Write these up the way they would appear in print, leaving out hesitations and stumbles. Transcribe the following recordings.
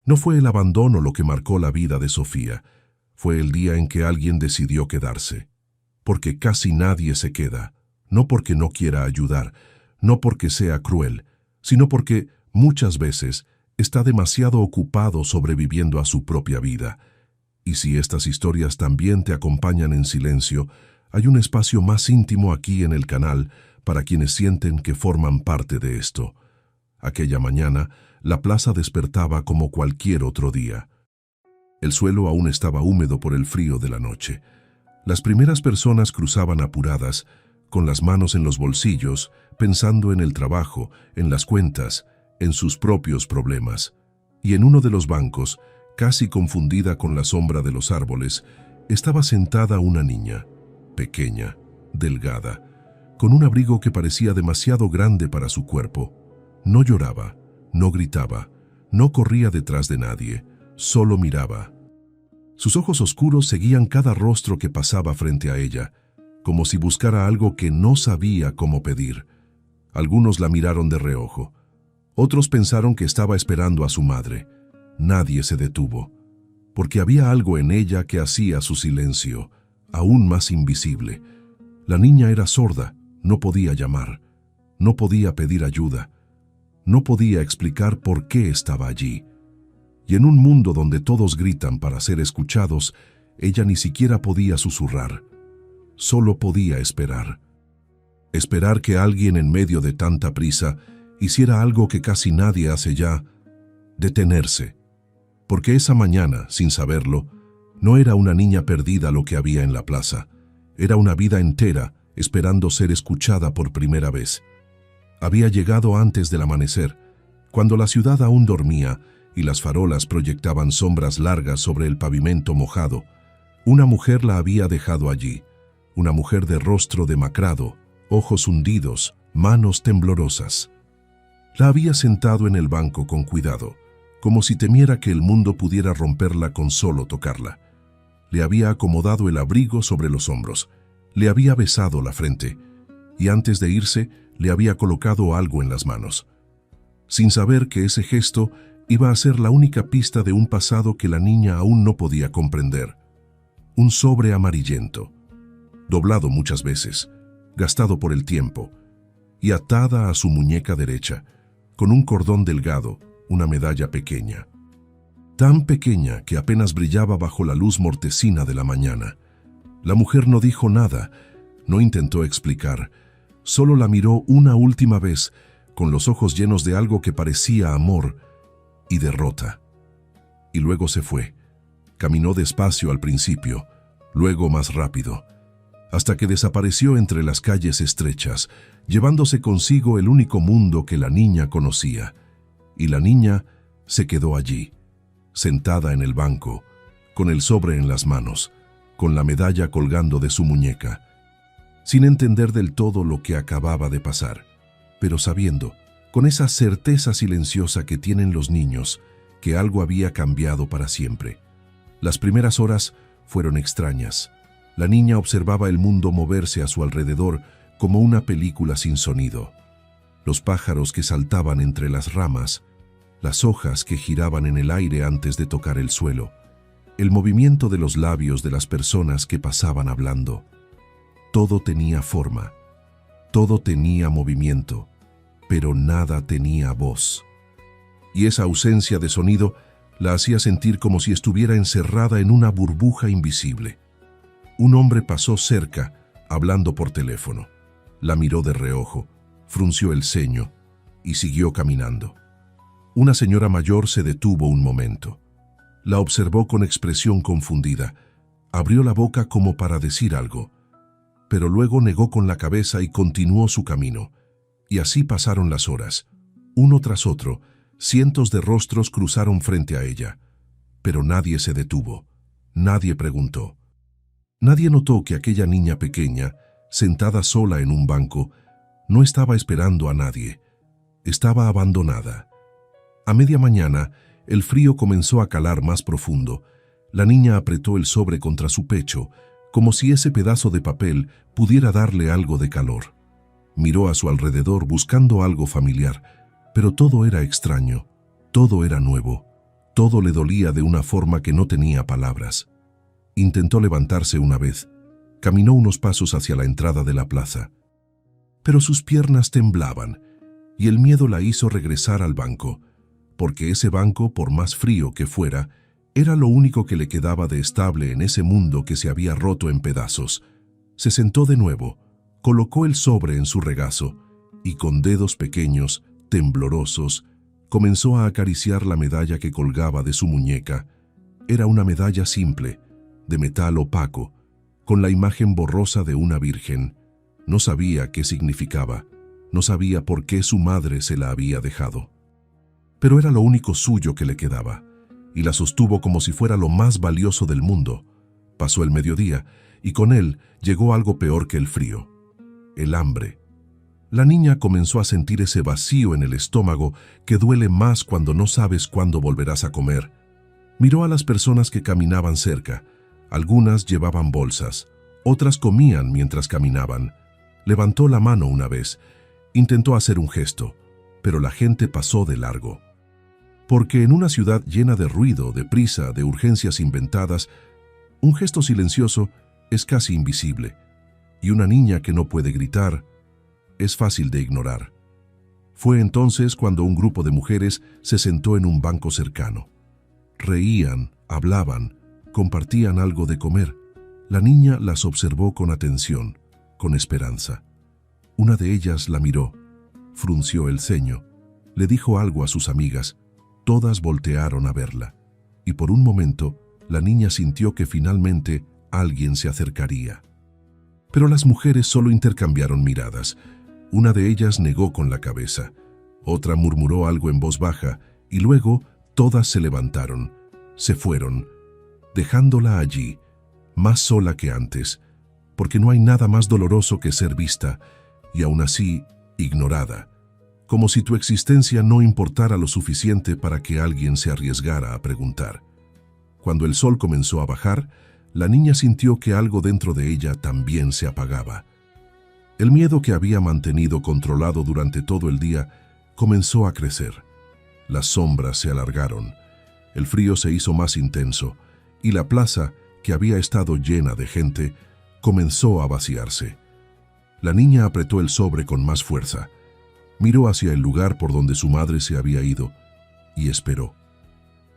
No fue el abandono lo que marcó la vida de Sofía, fue el día en que alguien decidió quedarse. Porque casi nadie se queda, no porque no quiera ayudar, no porque sea cruel, sino porque, muchas veces, está demasiado ocupado sobreviviendo a su propia vida. Y si estas historias también te acompañan en silencio, hay un espacio más íntimo aquí en el canal para quienes sienten que forman parte de esto. Aquella mañana, la plaza despertaba como cualquier otro día. El suelo aún estaba húmedo por el frío de la noche. Las primeras personas cruzaban apuradas, con las manos en los bolsillos, pensando en el trabajo, en las cuentas, en sus propios problemas. Y en uno de los bancos, casi confundida con la sombra de los árboles, estaba sentada una niña, pequeña, delgada, con un abrigo que parecía demasiado grande para su cuerpo. No lloraba, no gritaba, no corría detrás de nadie, solo miraba. Sus ojos oscuros seguían cada rostro que pasaba frente a ella, como si buscara algo que no sabía cómo pedir. Algunos la miraron de reojo. Otros pensaron que estaba esperando a su madre. Nadie se detuvo, porque había algo en ella que hacía su silencio aún más invisible. La niña era sorda, no podía llamar, no podía pedir ayuda, no podía explicar por qué estaba allí. Y en un mundo donde todos gritan para ser escuchados, ella ni siquiera podía susurrar. Solo podía esperar. Esperar que alguien en medio de tanta prisa hiciera algo que casi nadie hace ya: detenerse. Porque esa mañana, sin saberlo, no era una niña perdida lo que había en la plaza. Era una vida entera esperando ser escuchada por primera vez. Había llegado antes del amanecer, cuando la ciudad aún dormía y las farolas proyectaban sombras largas sobre el pavimento mojado. Una mujer la había dejado allí, una mujer de rostro demacrado, ojos hundidos, manos temblorosas. La había sentado en el banco con cuidado, como si temiera que el mundo pudiera romperla con solo tocarla. Le había acomodado el abrigo sobre los hombros, le había besado la frente, y antes de irse le había colocado algo en las manos, sin saber que ese gesto iba a ser la única pista de un pasado que la niña aún no podía comprender. Un sobre amarillento, doblado muchas veces, gastado por el tiempo, y atada a su muñeca derecha, con un cordón delgado, una medalla pequeña. Tan pequeña que apenas brillaba bajo la luz mortecina de la mañana. La mujer no dijo nada, no intentó explicar, solo la miró una última vez, con los ojos llenos de algo que parecía amor y derrota. Y luego se fue. Caminó despacio al principio, luego más rápido, hasta que desapareció entre las calles estrechas, llevándose consigo el único mundo que la niña conocía. Y la niña se quedó allí, sentada en el banco, con el sobre en las manos, con la medalla colgando de su muñeca, sin entender del todo lo que acababa de pasar, pero sabiendo, con esa certeza silenciosa que tienen los niños, que algo había cambiado para siempre. Las primeras horas fueron extrañas. La niña observaba el mundo moverse a su alrededor como una película sin sonido. Los pájaros que saltaban entre las ramas, las hojas que giraban en el aire antes de tocar el suelo, el movimiento de los labios de las personas que pasaban hablando. Todo tenía forma, todo tenía movimiento, pero nada tenía voz. Y esa ausencia de sonido la hacía sentir como si estuviera encerrada en una burbuja invisible. Un hombre pasó cerca, hablando por teléfono. La miró de reojo, frunció el ceño y siguió caminando. Una señora mayor se detuvo un momento. La observó con expresión confundida. Abrió la boca como para decir algo, pero luego negó con la cabeza y continuó su camino. Y así pasaron las horas. Uno tras otro, cientos de rostros cruzaron frente a ella. Pero nadie se detuvo. Nadie preguntó. Nadie notó que aquella niña pequeña, sentada sola en un banco, no estaba esperando a nadie. Estaba abandonada. A media mañana, el frío comenzó a calar más profundo. La niña apretó el sobre contra su pecho, como si ese pedazo de papel pudiera darle algo de calor. Miró a su alrededor buscando algo familiar, pero todo era extraño, todo era nuevo, Todo le dolía de una forma que no tenía palabras. Intentó levantarse una vez. Caminó unos pasos hacia la entrada de la plaza. Pero sus piernas temblaban y el miedo la hizo regresar al banco, porque ese banco, por más frío que fuera, era lo único que le quedaba de estable en ese mundo que se había roto en pedazos. Se sentó de nuevo, colocó el sobre en su regazo y con dedos pequeños, temblorosos, comenzó a acariciar la medalla que colgaba de su muñeca. Era una medalla simple, de metal opaco, con la imagen borrosa de una virgen. No sabía qué significaba, no sabía por qué su madre se la había dejado. Pero era lo único suyo que le quedaba, y la sostuvo como si fuera lo más valioso del mundo. Pasó el mediodía, y con él llegó algo peor que el frío: el hambre. La niña comenzó a sentir ese vacío en el estómago que duele más cuando no sabes cuándo volverás a comer. Miró a las personas que caminaban cerca. Algunas llevaban bolsas, otras comían mientras caminaban. Levantó la mano una vez, intentó hacer un gesto, pero la gente pasó de largo. Porque en una ciudad llena de ruido, de prisa, de urgencias inventadas, un gesto silencioso es casi invisible, y una niña que no puede gritar es fácil de ignorar. Fue entonces cuando un grupo de mujeres se sentó en un banco cercano. Reían, hablaban, compartían algo de comer. La niña las observó con atención, con esperanza. Una de ellas la miró, frunció el ceño, le dijo algo a sus amigas. Todas voltearon a verla, y por un momento la niña sintió que finalmente alguien se acercaría. Pero las mujeres solo intercambiaron miradas. Una de ellas negó con la cabeza, otra murmuró algo en voz baja, y luego todas se levantaron, se fueron, dejándola allí, más sola que antes, porque no hay nada más doloroso que ser vista, y aún así ignorada, como si tu existencia no importara lo suficiente para que alguien se arriesgara a preguntar. Cuando el sol comenzó a bajar, la niña sintió que algo dentro de ella también se apagaba. El miedo que había mantenido controlado durante todo el día comenzó a crecer. Las sombras se alargaron, el frío se hizo más intenso, y la plaza, que había estado llena de gente, comenzó a vaciarse. La niña apretó el sobre con más fuerza. Miró hacia el lugar por donde su madre se había ido y esperó.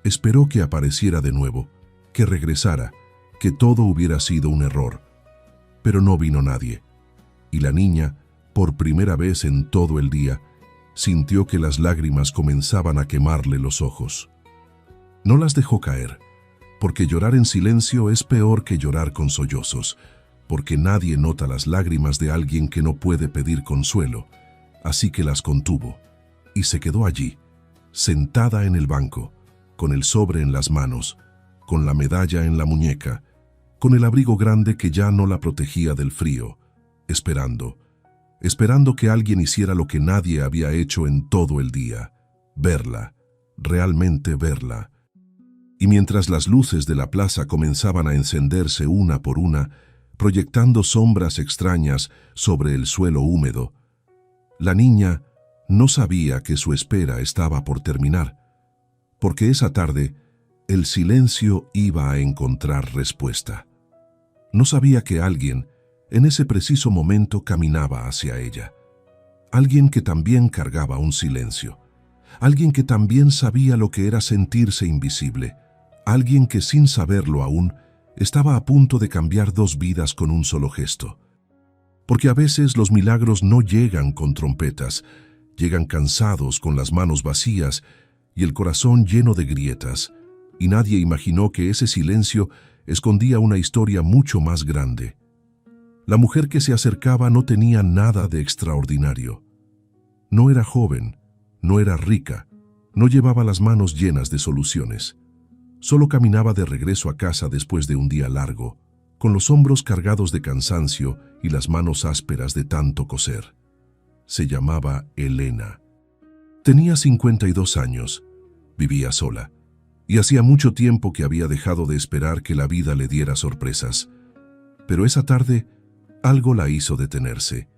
Esperó que apareciera de nuevo, que regresara, que todo hubiera sido un error. Pero no vino nadie, y la niña, por primera vez en todo el día, sintió que las lágrimas comenzaban a quemarle los ojos. No las dejó caer, porque llorar en silencio es peor que llorar con sollozos, porque nadie nota las lágrimas de alguien que no puede pedir consuelo. Así que las contuvo, y se quedó allí, sentada en el banco, con el sobre en las manos, con la medalla en la muñeca, con el abrigo grande que ya no la protegía del frío, esperando que alguien hiciera lo que nadie había hecho en todo el día: verla, realmente verla. Y mientras las luces de la plaza comenzaban a encenderse una por una, proyectando sombras extrañas sobre el suelo húmedo, la niña no sabía que su espera estaba por terminar, porque esa tarde el silencio iba a encontrar respuesta. No sabía que alguien, en ese preciso momento, caminaba hacia ella. Alguien que también cargaba un silencio. Alguien que también sabía lo que era sentirse invisible. Alguien que, sin saberlo aún, estaba a punto de cambiar dos vidas con un solo gesto. Porque a veces los milagros no llegan con trompetas, llegan cansados, con las manos vacías y el corazón lleno de grietas, y nadie imaginó que ese silencio escondía una historia mucho más grande. La mujer que se acercaba no tenía nada de extraordinario. No era joven, no era rica, no llevaba las manos llenas de soluciones. Solo caminaba de regreso a casa después de un día largo, con los hombros cargados de cansancio y las manos ásperas de tanto coser. Se llamaba Elena. Tenía 52 años, vivía sola, y hacía mucho tiempo que había dejado de esperar que la vida le diera sorpresas. Pero esa tarde, algo la hizo detenerse.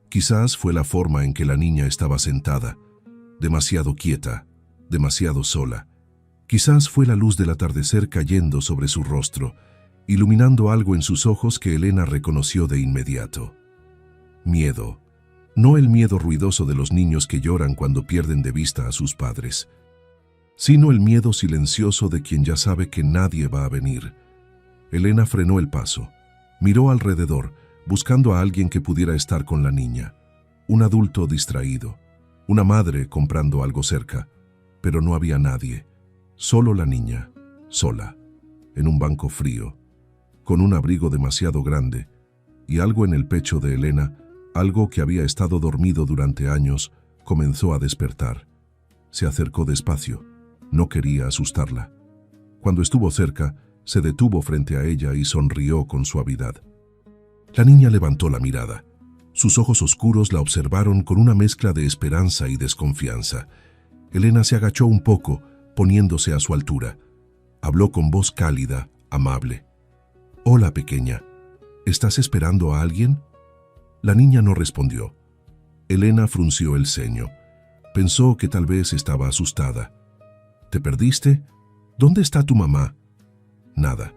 Quizás fue la forma en que la niña estaba sentada, demasiado quieta, demasiado sola. Quizás fue la luz del atardecer cayendo sobre su rostro, iluminando algo en sus ojos que Elena reconoció de inmediato. Miedo. No el miedo ruidoso de los niños que lloran cuando pierden de vista a sus padres, sino el miedo silencioso de quien ya sabe que nadie va a venir. Elena frenó el paso, miró alrededor, buscando a alguien que pudiera estar con la niña. Un adulto distraído, una madre comprando algo cerca, pero no había nadie. Solo la niña, sola, en un banco frío, con un abrigo demasiado grande, y algo en el pecho de Elena, algo que había estado dormido durante años, comenzó a despertar. Se acercó despacio, no quería asustarla. Cuando estuvo cerca, se detuvo frente a ella y sonrió con suavidad. La niña levantó la mirada. Sus ojos oscuros la observaron con una mezcla de esperanza y desconfianza. Elena se agachó un poco, poniéndose a su altura. Habló con voz cálida, amable. «Hola, pequeña. ¿Estás esperando a alguien?» La niña no respondió. Elena frunció el ceño. Pensó que tal vez estaba asustada. «¿Te perdiste? ¿Dónde está tu mamá?» Nada.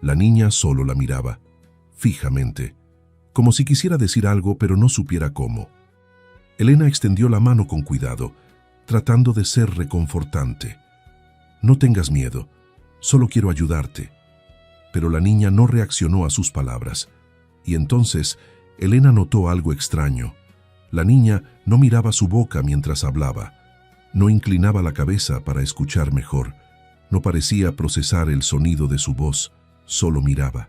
La niña solo la miraba, fijamente, como si quisiera decir algo pero no supiera cómo. Elena extendió la mano con cuidado, tratando de ser reconfortante. «No tengas miedo, solo quiero ayudarte». Pero la niña no reaccionó a sus palabras, y entonces Elena notó algo extraño. La niña no miraba su boca mientras hablaba, no inclinaba la cabeza para escuchar mejor, no parecía procesar el sonido de su voz, solo miraba.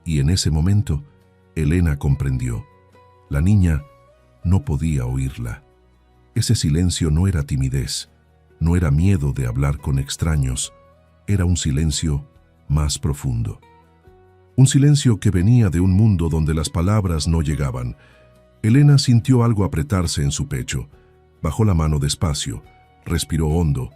Y en ese momento, Elena comprendió. La niña no podía oírla. Ese silencio no era timidez, no era miedo de hablar con extraños, era un silencio más profundo. Un silencio que venía de un mundo donde las palabras no llegaban. Elena sintió algo apretarse en su pecho. Bajó la mano despacio, respiró hondo,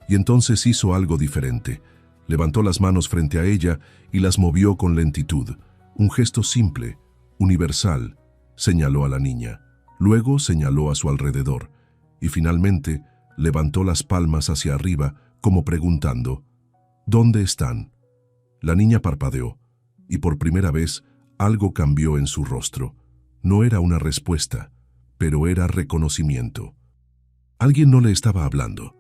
y entonces hizo algo diferente. Levantó las manos frente a ella y las movió con lentitud. Un gesto simple, universal, señaló a la niña. Luego señaló a su alrededor, y finalmente levantó las palmas hacia arriba, como preguntando, «¿Dónde están?». La niña parpadeó, y por primera vez algo cambió en su rostro. No era una respuesta, pero era reconocimiento. Alguien no le estaba hablando.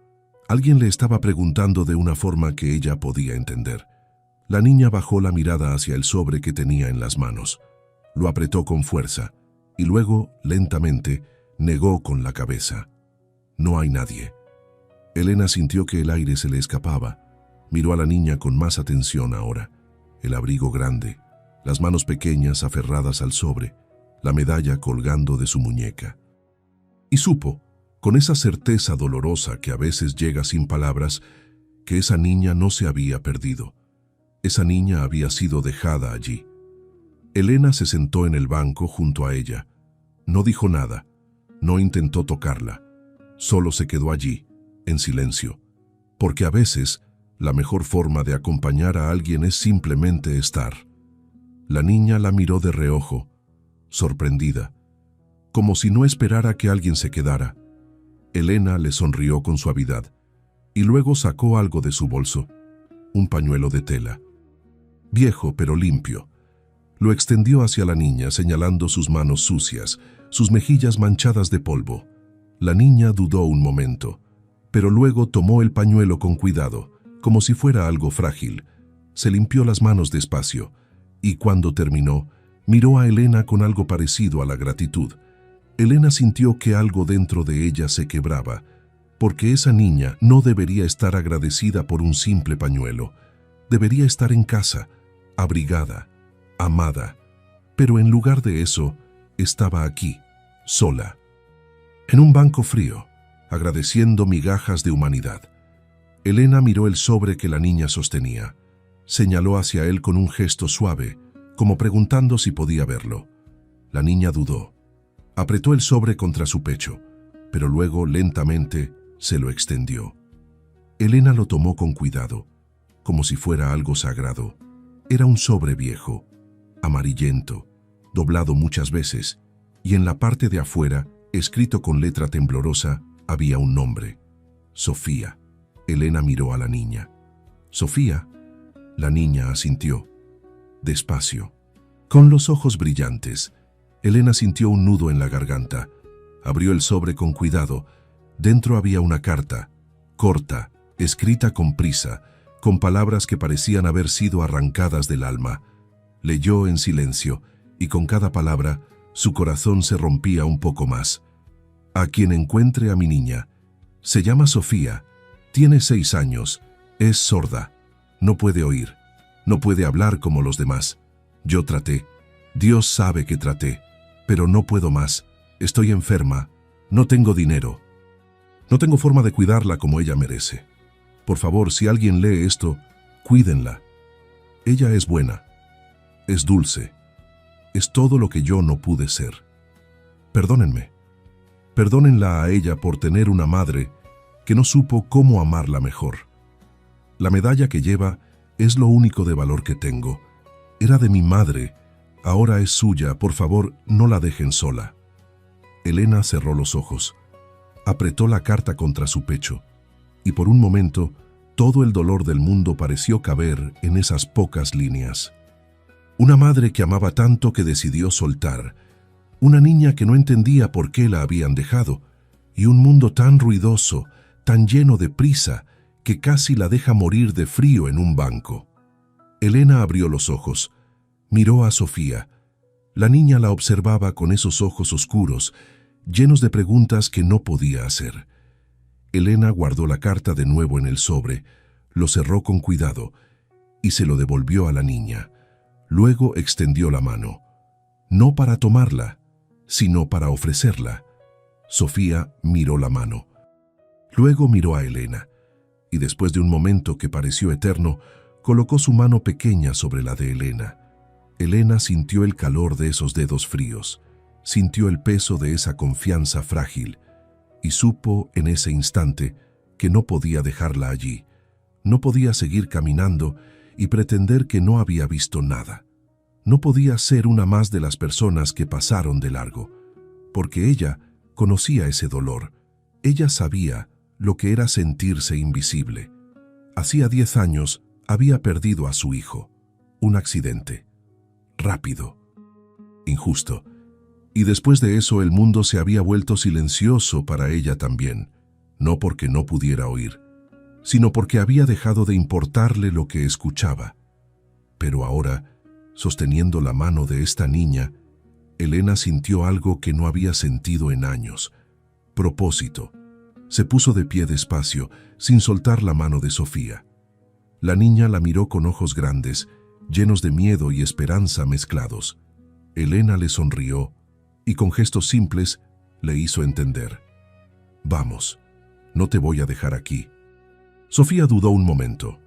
Alguien le estaba preguntando de una forma que ella podía entender. La niña bajó la mirada hacia el sobre que tenía en las manos. Lo apretó con fuerza, y luego, lentamente, negó con la cabeza. «No hay nadie». Elena sintió que el aire se le escapaba. Miró a la niña con más atención ahora. El abrigo grande, las manos pequeñas aferradas al sobre, la medalla colgando de su muñeca. Y supo, con esa certeza dolorosa que a veces llega sin palabras, que esa niña no se había perdido. Esa niña había sido dejada allí. Elena se sentó en el banco junto a ella. No dijo nada, no intentó tocarla, solo se quedó allí, en silencio, porque a veces la mejor forma de acompañar a alguien es simplemente estar. La niña la miró de reojo, sorprendida, como si no esperara que alguien se quedara. Elena le sonrió con suavidad, y luego sacó algo de su bolso, un pañuelo de tela. Viejo pero limpio. Lo extendió hacia la niña, señalando sus manos sucias, sus mejillas manchadas de polvo. La niña dudó un momento, pero luego tomó el pañuelo con cuidado, como si fuera algo frágil. Se limpió las manos despacio, y cuando terminó, miró a Elena con algo parecido a la gratitud. Elena sintió que algo dentro de ella se quebraba, porque esa niña no debería estar agradecida por un simple pañuelo. Debería estar en casa, abrigada, amada. Pero en lugar de eso, estaba aquí, sola, en un banco frío, agradeciendo migajas de humanidad. Elena miró el sobre que la niña sostenía. Señaló hacia él con un gesto suave, como preguntando si podía verlo. La niña dudó. Apretó el sobre contra su pecho, pero luego lentamente se lo extendió. Elena lo tomó con cuidado, como si fuera algo sagrado. Era un sobre viejo, amarillento, doblado muchas veces, y en la parte de afuera, escrito con letra temblorosa, había un nombre: Sofía. Elena miró a la niña. «Sofía». La niña asintió. Despacio. Con los ojos brillantes, Elena sintió un nudo en la garganta. Abrió el sobre con cuidado. Dentro había una carta, corta, escrita con prisa, con palabras que parecían haber sido arrancadas del alma. Leyó en silencio, y con cada palabra, su corazón se rompía un poco más. «A quien encuentre a mi niña. Se llama Sofía. Tiene 6 años. Es sorda. No puede oír. No puede hablar como los demás. Yo traté. Dios sabe que traté. Pero no puedo más. Estoy enferma. No tengo dinero. No tengo forma de cuidarla como ella merece. Por favor, si alguien lee esto, cuídenla. Ella es buena. Es dulce. Es todo lo que yo no pude ser. Perdónenme. Perdónenla a ella por tener una madre que no supo cómo amarla mejor. La medalla que lleva es lo único de valor que tengo. Era de mi madre, ahora es suya, por favor, no la dejen sola». Elena cerró los ojos, apretó la carta contra su pecho, y por un momento todo el dolor del mundo pareció caber en esas pocas líneas. Una madre que amaba tanto que decidió soltar, una niña que no entendía por qué la habían dejado, y un mundo tan ruidoso, tan lleno de prisa, que casi la deja morir de frío en un banco. Elena abrió los ojos, miró a Sofía. La niña la observaba con esos ojos oscuros, llenos de preguntas que no podía hacer. Elena guardó la carta de nuevo en el sobre, lo cerró con cuidado y se lo devolvió a la niña. Luego extendió la mano, no para tomarla, sino para ofrecerla. Sofía miró la mano. Luego miró a Elena, y después de un momento que pareció eterno, colocó su mano pequeña sobre la de Elena. Elena sintió el calor de esos dedos fríos, sintió el peso de esa confianza frágil, y supo en ese instante que no podía dejarla allí. No podía seguir caminando y pretender que no había visto nada. No podía ser una más de las personas que pasaron de largo, porque ella conocía ese dolor. Ella sabía lo que era sentirse invisible. Hacía 10 años había perdido a su hijo. Un accidente. Rápido. Injusto. Y después de eso el mundo se había vuelto silencioso para ella también, no porque no pudiera oír, sino porque había dejado de importarle lo que escuchaba. Pero ahora, sosteniendo la mano de esta niña, Elena sintió algo que no había sentido en años. Propósito. Se puso de pie despacio, sin soltar la mano de Sofía. La niña la miró con ojos grandes, llenos de miedo y esperanza mezclados. Elena le sonrió y con gestos simples le hizo entender. «Vamos, no te voy a dejar aquí». Sofía dudó un momento.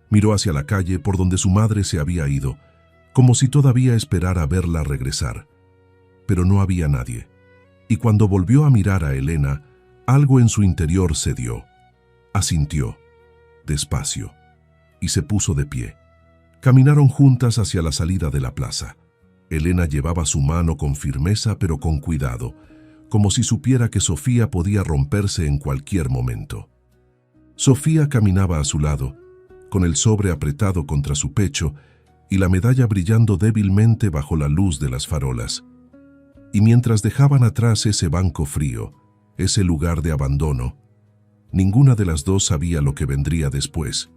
Miró hacia la calle por donde su madre se había ido, como si todavía esperara verla regresar. Pero no había nadie. Y cuando volvió a mirar a Elena, algo en su interior cedió. Asintió, despacio, y se puso de pie. Caminaron juntas hacia la salida de la plaza. Elena llevaba su mano con firmeza pero con cuidado, como si supiera que Sofía podía romperse en cualquier momento. Sofía caminaba a su lado, con el sobre apretado contra su pecho y la medalla brillando débilmente bajo la luz de las farolas. Y mientras dejaban atrás ese banco frío, ese lugar de abandono, ninguna de las dos sabía lo que vendría después.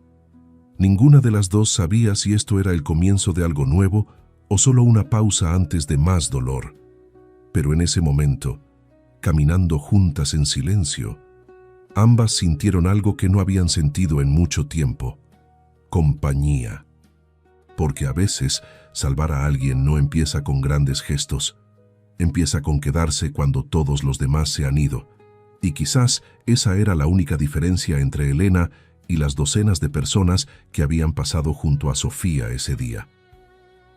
Ninguna de las dos sabía si esto era el comienzo de algo nuevo o solo una pausa antes de más dolor. Pero en ese momento, caminando juntas en silencio, ambas sintieron algo que no habían sentido en mucho tiempo: compañía. Porque a veces salvar a alguien no empieza con grandes gestos, empieza con quedarse cuando todos los demás se han ido. Y quizás esa era la única diferencia entre Elena y las docenas de personas que habían pasado junto a Sofía ese día.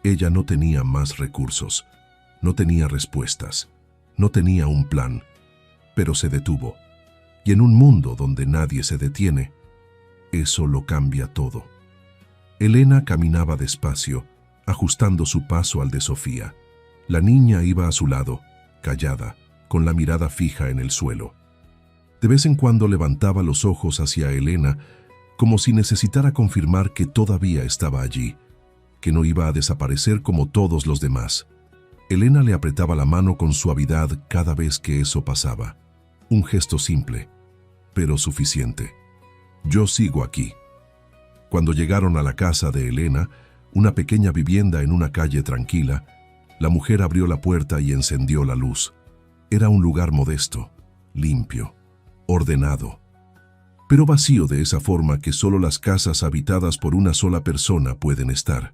Ella no tenía más recursos, no tenía respuestas, no tenía un plan, pero se detuvo. Y en un mundo donde nadie se detiene, eso lo cambia todo. Elena caminaba despacio, ajustando su paso al de Sofía. La niña iba a su lado, callada, con la mirada fija en el suelo. De vez en cuando levantaba los ojos hacia Elena, como si necesitara confirmar que todavía estaba allí, que no iba a desaparecer como todos los demás. Elena le apretaba la mano con suavidad cada vez que eso pasaba. Un gesto simple, pero suficiente. Yo sigo aquí. Cuando llegaron a la casa de Elena, una pequeña vivienda en una calle tranquila, la mujer abrió la puerta y encendió la luz. Era un lugar modesto, limpio, ordenado, pero vacío de esa forma que solo las casas habitadas por una sola persona pueden estar.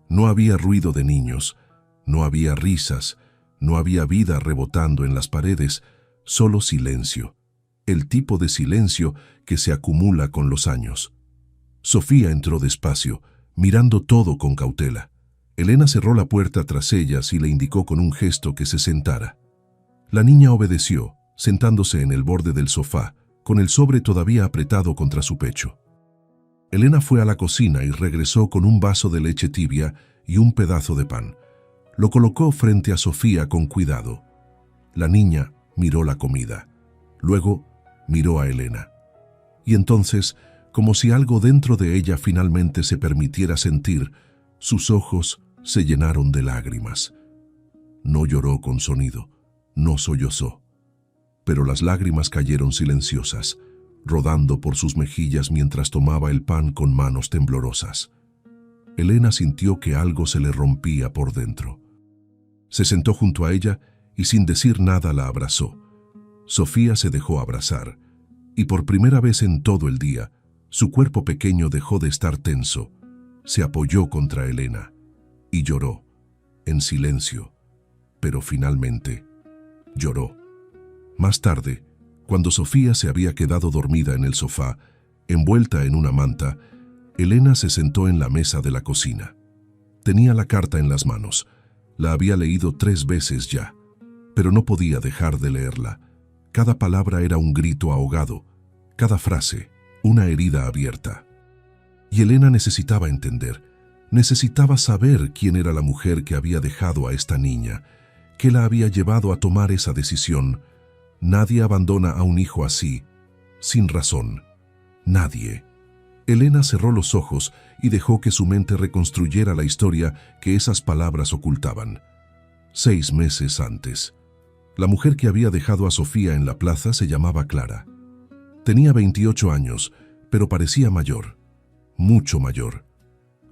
No había ruido de niños, no había risas, no había vida rebotando en las paredes, solo silencio, el tipo de silencio que se acumula con los años. Sofía entró despacio, mirando todo con cautela. Elena cerró la puerta tras ellas y le indicó con un gesto que se sentara. La niña obedeció, sentándose en el borde del sofá, con el sobre todavía apretado contra su pecho. Elena fue a la cocina y regresó con un vaso de leche tibia y un pedazo de pan. Lo colocó frente a Sofía con cuidado. La niña miró la comida. Luego miró a Elena. Y entonces, como si algo dentro de ella finalmente se permitiera sentir, sus ojos se llenaron de lágrimas. No lloró con sonido, no sollozó, pero las lágrimas cayeron silenciosas, rodando por sus mejillas mientras tomaba el pan con manos temblorosas. Elena sintió que algo se le rompía por dentro. Se sentó junto a ella y sin decir nada la abrazó. Sofía se dejó abrazar, y por primera vez en todo el día, su cuerpo pequeño dejó de estar tenso. Se apoyó contra Elena y lloró, en silencio, pero finalmente lloró. Más tarde, cuando Sofía se había quedado dormida en el sofá, envuelta en una manta, Elena se sentó en la mesa de la cocina. Tenía la carta en las manos. La había leído 3 veces ya, pero no podía dejar de leerla. Cada palabra era un grito ahogado, cada frase, una herida abierta. Y Elena necesitaba entender, necesitaba saber quién era la mujer que había dejado a esta niña, que la había llevado a tomar esa decisión. Nadie abandona a un hijo así, sin razón. Nadie. Elena cerró los ojos y dejó que su mente reconstruyera la historia que esas palabras ocultaban. 6 meses antes. La mujer que había dejado a Sofía en la plaza se llamaba Clara. Tenía 28 años, pero parecía mayor, mucho mayor.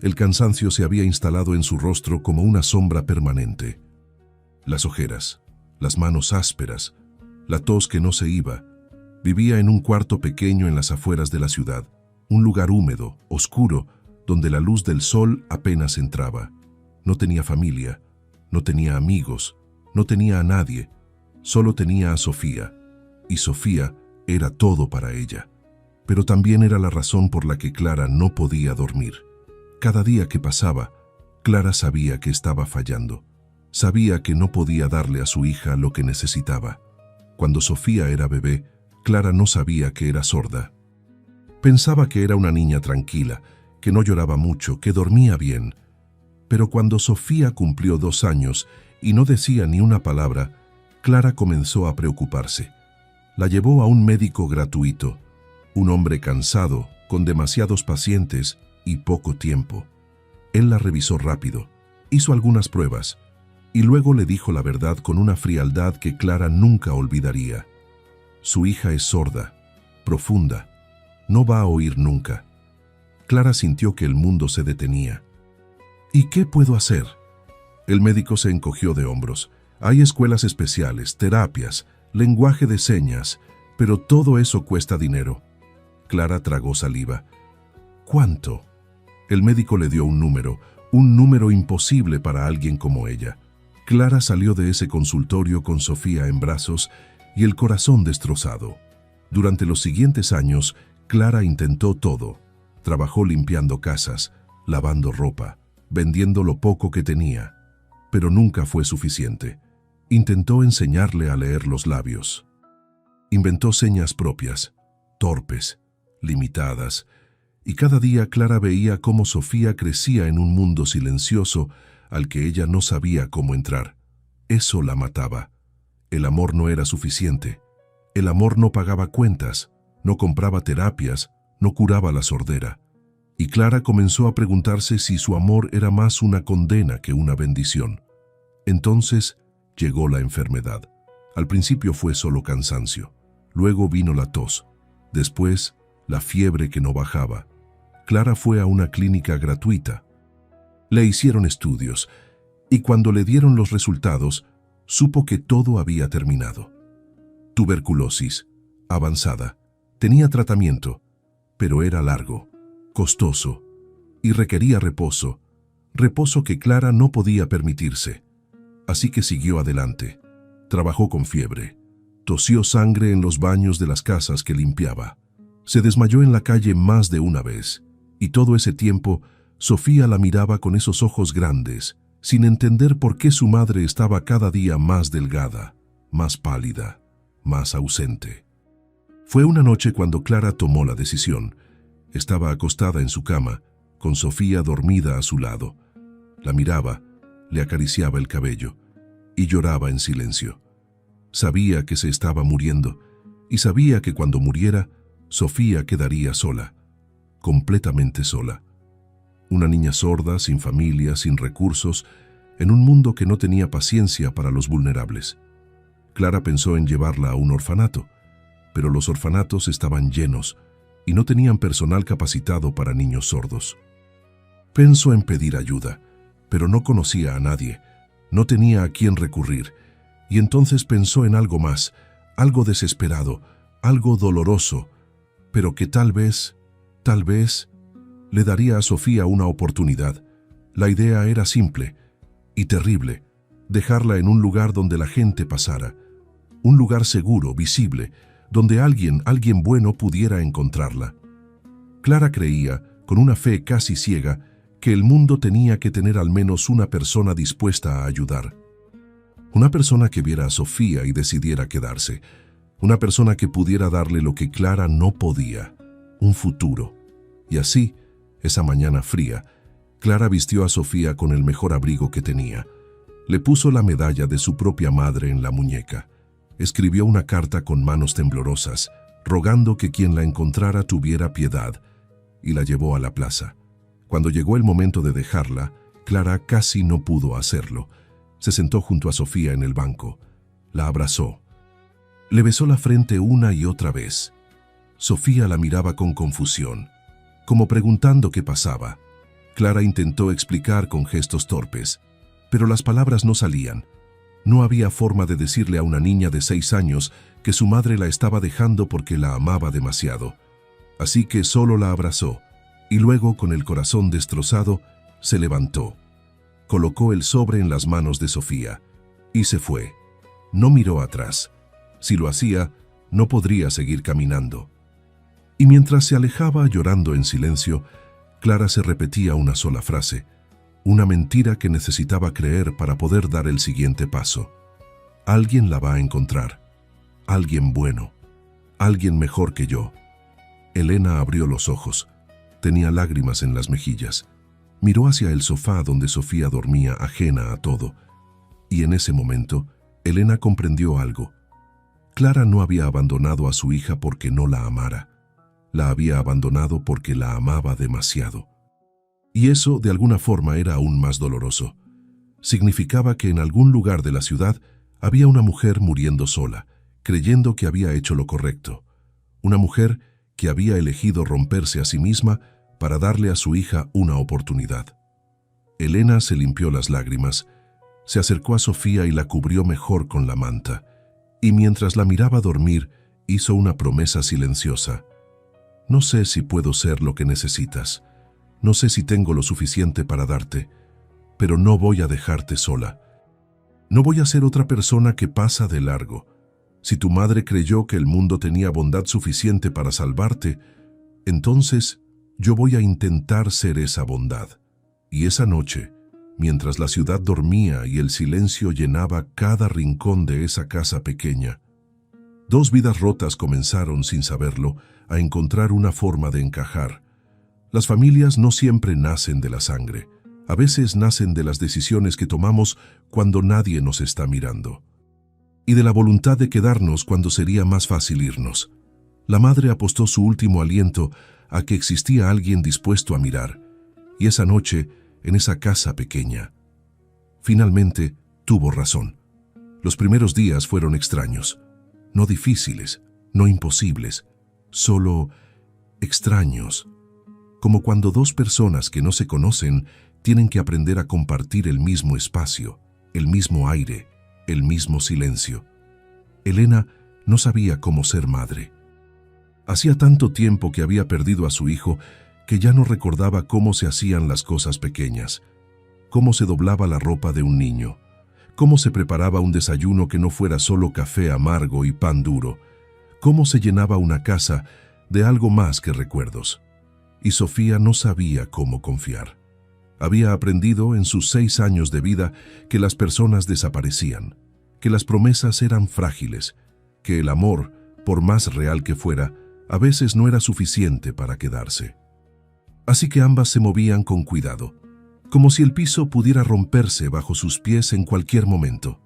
El cansancio se había instalado en su rostro como una sombra permanente. Las ojeras, las manos ásperas, la tos que no se iba. Vivía en un cuarto pequeño en las afueras de la ciudad, un lugar húmedo, oscuro, donde la luz del sol apenas entraba. No tenía familia, no tenía amigos, no tenía a nadie, solo tenía a Sofía, y Sofía era todo para ella. Pero también era la razón por la que Clara no podía dormir. Cada día que pasaba, Clara sabía que estaba fallando. Sabía que no podía darle a su hija lo que necesitaba. Cuando Sofía era bebé, Clara no sabía que era sorda. Pensaba que era una niña tranquila, que no lloraba mucho, que dormía bien. Pero cuando Sofía cumplió 2 años y no decía ni una palabra, Clara comenzó a preocuparse. La llevó a un médico gratuito, un hombre cansado, con demasiados pacientes y poco tiempo. Él la revisó rápido, hizo algunas pruebas, y luego le dijo la verdad con una frialdad que Clara nunca olvidaría. Su hija es sorda, profunda, no va a oír nunca. Clara sintió que el mundo se detenía. ¿Y qué puedo hacer? El médico se encogió de hombros. Hay escuelas especiales, terapias, lenguaje de señas, pero todo eso cuesta dinero. Clara tragó saliva. ¿Cuánto? El médico le dio un número imposible para alguien como ella. Clara salió de ese consultorio con Sofía en brazos y el corazón destrozado. Durante los siguientes años, Clara intentó todo. Trabajó limpiando casas, lavando ropa, vendiendo lo poco que tenía, pero nunca fue suficiente. Intentó enseñarle a leer los labios. Inventó señas propias, torpes, limitadas, y cada día Clara veía cómo Sofía crecía en un mundo silencioso al que ella no sabía cómo entrar. Eso la mataba. El amor no era suficiente. El amor no pagaba cuentas, no compraba terapias, no curaba la sordera. Y Clara comenzó a preguntarse si su amor era más una condena que una bendición. Entonces llegó la enfermedad. Al principio fue solo cansancio, luego vino la tos, después la fiebre que no bajaba. Clara fue a una clínica gratuita. Le hicieron estudios y cuando le dieron los resultados, supo que todo había terminado. Tuberculosis, avanzada, tenía tratamiento, pero era largo, costoso y requería reposo, reposo que Clara no podía permitirse. Así que siguió adelante. Trabajó con fiebre, tosió sangre en los baños de las casas que limpiaba. Se desmayó en la calle más de una vez, y todo ese tiempo Sofía la miraba con esos ojos grandes, sin entender por qué su madre estaba cada día más delgada, más pálida, más ausente. Fue una noche cuando Clara tomó la decisión. Estaba acostada en su cama, con Sofía dormida a su lado. La miraba, le acariciaba el cabello y lloraba en silencio. Sabía que se estaba muriendo y sabía que cuando muriera, Sofía quedaría sola, completamente sola. Una niña sorda, sin familia, sin recursos, en un mundo que no tenía paciencia para los vulnerables. Clara pensó en llevarla a un orfanato, pero los orfanatos estaban llenos y no tenían personal capacitado para niños sordos. Pensó en pedir ayuda, pero no conocía a nadie, no tenía a quién recurrir, y entonces pensó en algo más, algo desesperado, algo doloroso, pero que tal vez, le daría a Sofía una oportunidad. La idea era simple y terrible, dejarla en un lugar donde la gente pasara, un lugar seguro, visible, donde alguien bueno pudiera encontrarla. Clara creía, con una fe casi ciega, que el mundo tenía que tener al menos una persona dispuesta a ayudar. Una persona que viera a Sofía y decidiera quedarse. Una persona que pudiera darle lo que Clara no podía, un futuro. Y así, esa mañana fría, Clara vistió a Sofía con el mejor abrigo que tenía. Le puso la medalla de su propia madre en la muñeca. Escribió una carta con manos temblorosas, rogando que quien la encontrara tuviera piedad, y la llevó a la plaza. Cuando llegó el momento de dejarla, Clara casi no pudo hacerlo. Se sentó junto a Sofía en el banco. La abrazó. Le besó la frente una y otra vez. Sofía la miraba con confusión, como preguntando qué pasaba. Clara intentó explicar con gestos torpes, pero las palabras no salían. No había forma de decirle a una niña de 6 años que su madre la estaba dejando porque la amaba demasiado. Así que solo la abrazó, y luego, con el corazón destrozado, se levantó. Colocó el sobre en las manos de Sofía y se fue. No miró atrás. Si lo hacía, no podría seguir caminando. Y mientras se alejaba llorando en silencio, Clara se repetía una sola frase, una mentira que necesitaba creer para poder dar el siguiente paso. Alguien la va a encontrar. Alguien bueno. Alguien mejor que yo. Elena abrió los ojos. Tenía lágrimas en las mejillas. Miró hacia el sofá donde Sofía dormía ajena a todo. Y en ese momento, Elena comprendió algo. Clara no había abandonado a su hija porque no la amara. La había abandonado porque la amaba demasiado. Y eso, de alguna forma, era aún más doloroso. Significaba que en algún lugar de la ciudad había una mujer muriendo sola, creyendo que había hecho lo correcto. Una mujer que había elegido romperse a sí misma para darle a su hija una oportunidad. Elena se limpió las lágrimas, se acercó a Sofía y la cubrió mejor con la manta, y mientras la miraba dormir, hizo una promesa silenciosa. No sé si puedo ser lo que necesitas. No sé si tengo lo suficiente para darte, pero no voy a dejarte sola. No voy a ser otra persona que pasa de largo. Si tu madre creyó que el mundo tenía bondad suficiente para salvarte, entonces yo voy a intentar ser esa bondad. Y esa noche, mientras la ciudad dormía y el silencio llenaba cada rincón de esa casa pequeña, 2 vidas rotas comenzaron, sin saberlo, a encontrar una forma de encajar. Las familias no siempre nacen de la sangre. A veces nacen de las decisiones que tomamos cuando nadie nos está mirando. y de la voluntad de quedarnos cuando sería más fácil irnos. La madre apostó su último aliento a que existía alguien dispuesto a mirar, y esa noche, en esa casa pequeña, finalmente tuvo razón. Los primeros días fueron extraños, no difíciles, no imposibles, solo extraños, como cuando dos personas que no se conocen tienen que aprender a compartir el mismo espacio, el mismo aire, el mismo silencio. Elena no sabía cómo ser madre. Hacía tanto tiempo que había perdido a su hijo que ya no recordaba cómo se hacían las cosas pequeñas, cómo se doblaba la ropa de un niño, cómo se preparaba un desayuno que no fuera solo café amargo y pan duro, cómo se llenaba una casa de algo más que recuerdos. Y Sofía no sabía cómo confiar. Había aprendido en sus 6 años de vida que las personas desaparecían, que las promesas eran frágiles, que el amor, por más real que fuera, a veces no era suficiente para quedarse. Así que ambas se movían con cuidado, como si el piso pudiera romperse bajo sus pies en cualquier momento.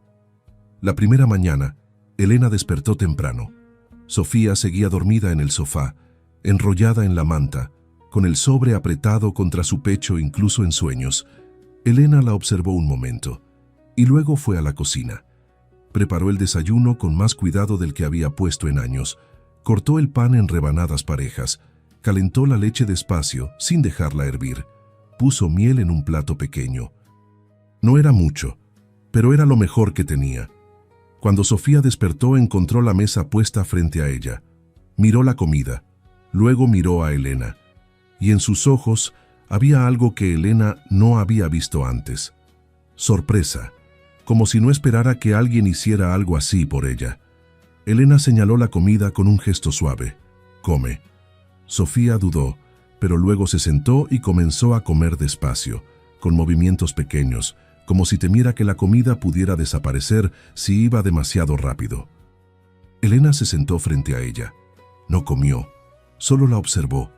La primera mañana, Elena despertó temprano. Sofía seguía dormida en el sofá, enrollada en la manta, con el sobre apretado contra su pecho incluso en sueños. Elena la observó un momento, y luego fue a la cocina. Preparó el desayuno con más cuidado del que había puesto en años, cortó el pan en rebanadas parejas, calentó la leche despacio, sin dejarla hervir, puso miel en un plato pequeño. No era mucho, pero era lo mejor que tenía. Cuando Sofía despertó, encontró la mesa puesta frente a ella. Miró la comida, luego miró a Elena, y en sus ojos había algo que Elena no había visto antes. Sorpresa, como si no esperara que alguien hiciera algo así por ella. Elena señaló la comida con un gesto suave. «Come». Sofía dudó, pero luego se sentó y comenzó a comer despacio, con movimientos pequeños, como si temiera que la comida pudiera desaparecer si iba demasiado rápido. Elena se sentó frente a ella. No comió, solo la observó,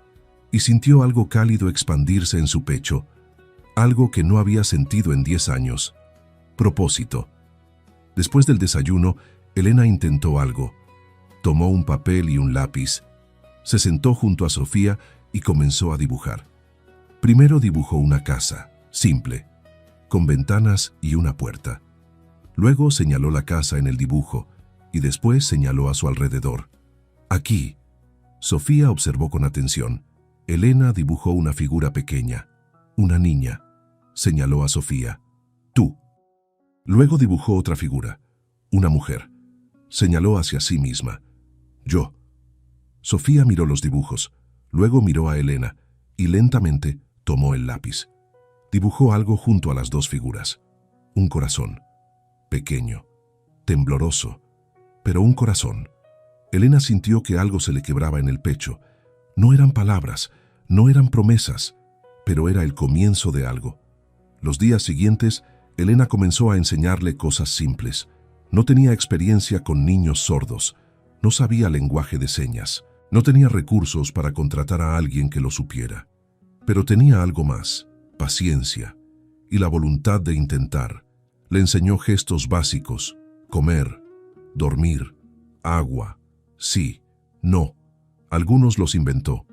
y sintió algo cálido expandirse en su pecho, algo que no había sentido en 10 años. Propósito. Después del desayuno, Elena intentó algo. Tomó un papel y un lápiz, se sentó junto a Sofía y comenzó a dibujar. Primero dibujó una casa, simple, con ventanas y una puerta. Luego señaló la casa en el dibujo y después señaló a su alrededor. Aquí. Sofía observó con atención. Elena dibujó una figura pequeña, una niña. Señaló a Sofía. Tú. Luego dibujó otra figura, una mujer. Señaló hacia sí misma. Yo. Sofía miró los dibujos, luego miró a Elena y lentamente tomó el lápiz. Dibujó algo junto a las dos figuras. Un corazón. Pequeño, tembloroso, pero un corazón. Elena sintió que algo se le quebraba en el pecho. No eran palabras, no eran promesas, pero era el comienzo de algo. Los días siguientes, Elena comenzó a enseñarle cosas simples. No tenía experiencia con niños sordos, no sabía lenguaje de señas, no tenía recursos para contratar a alguien que lo supiera. Pero tenía algo más, paciencia y la voluntad de intentar. Le enseñó gestos básicos, comer, dormir, agua, sí, no. Algunos los inventó,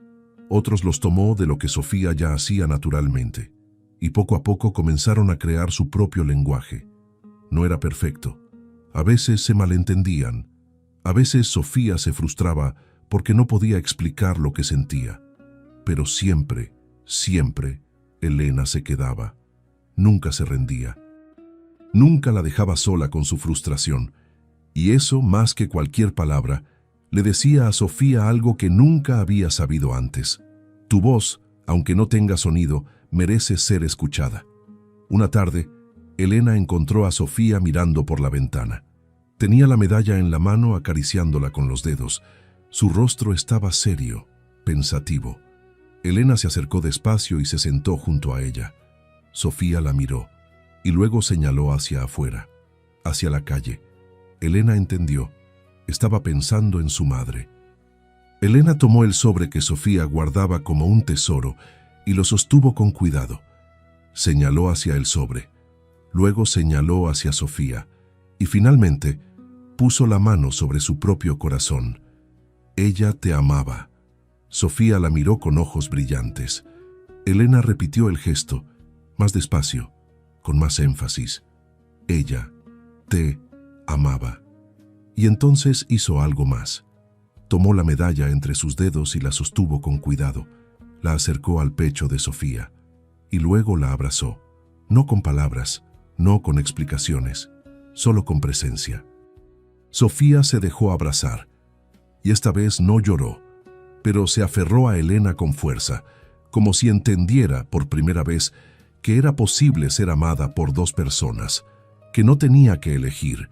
otros los tomó de lo que Sofía ya hacía naturalmente, y poco a poco comenzaron a crear su propio lenguaje. No era perfecto. A veces se malentendían. A veces Sofía se frustraba porque no podía explicar lo que sentía. Pero siempre, siempre, Elena se quedaba. Nunca se rendía. Nunca la dejaba sola con su frustración. Y eso, más que cualquier palabra, le decía a Sofía algo que nunca había sabido antes. Tu voz, aunque no tenga sonido, merece ser escuchada. Una tarde, Elena encontró a Sofía mirando por la ventana. Tenía la medalla en la mano acariciándola con los dedos. Su rostro estaba serio, pensativo. Elena se acercó despacio y se sentó junto a ella. Sofía la miró y luego señaló hacia afuera, hacia la calle. Elena entendió. Estaba pensando en su madre. Elena tomó el sobre que Sofía guardaba como un tesoro y lo sostuvo con cuidado. Señaló hacia el sobre, luego señaló hacia Sofía y finalmente puso la mano sobre su propio corazón. Ella te amaba. Sofía la miró con ojos brillantes. Elena repitió el gesto, más despacio, con más énfasis. Ella te amaba. Y entonces hizo algo más. Tomó la medalla entre sus dedos y la sostuvo con cuidado. La acercó al pecho de Sofía y luego la abrazó. No con palabras, no con explicaciones, solo con presencia. Sofía se dejó abrazar y esta vez no lloró, pero se aferró a Elena con fuerza, como si entendiera por primera vez que era posible ser amada por dos personas, que no tenía que elegir,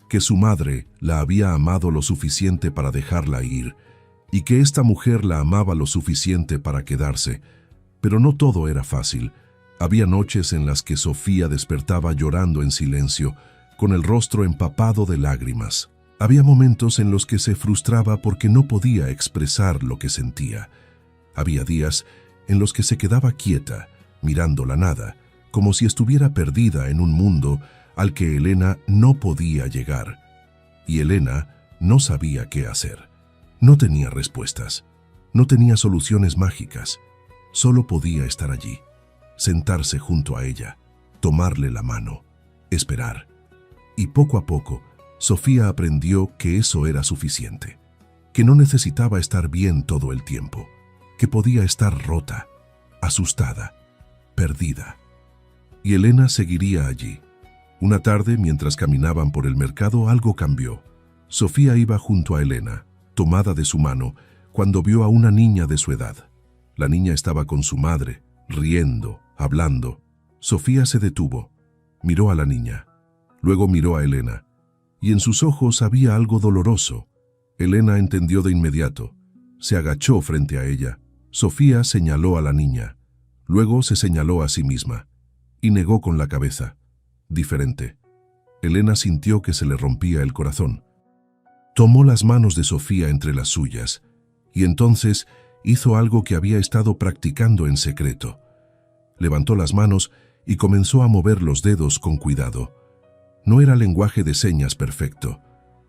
que su madre la había amado lo suficiente para dejarla ir y que esta mujer la amaba lo suficiente para quedarse. Pero no todo era fácil. Había noches en las que Sofía despertaba llorando en silencio, con el rostro empapado de lágrimas. Había momentos en los que se frustraba porque no podía expresar lo que sentía. Había días en los que se quedaba quieta, mirando la nada, como si estuviera perdida en un mundo al que Elena no podía llegar. Y Elena no sabía qué hacer. No tenía respuestas, no tenía soluciones mágicas. Solo podía estar allí, sentarse junto a ella, tomarle la mano, esperar. Y poco a poco, Sofía aprendió que eso era suficiente, que no necesitaba estar bien todo el tiempo, que podía estar rota, asustada, perdida. Y Elena seguiría allí. Una tarde, mientras caminaban por el mercado, algo cambió. Sofía iba junto a Elena, tomada de su mano, cuando vio a una niña de su edad. La niña estaba con su madre, riendo, hablando. Sofía se detuvo, miró a la niña, luego miró a Elena, y en sus ojos había algo doloroso. Elena entendió de inmediato. Se agachó frente a ella. Sofía señaló a la niña, luego se señaló a sí misma, y negó con la cabeza. Diferente. Elena sintió que se le rompía el corazón. Tomó las manos de Sofía entre las suyas, y entonces hizo algo que había estado practicando en secreto. Levantó las manos y comenzó a mover los dedos con cuidado. No era lenguaje de señas perfecto.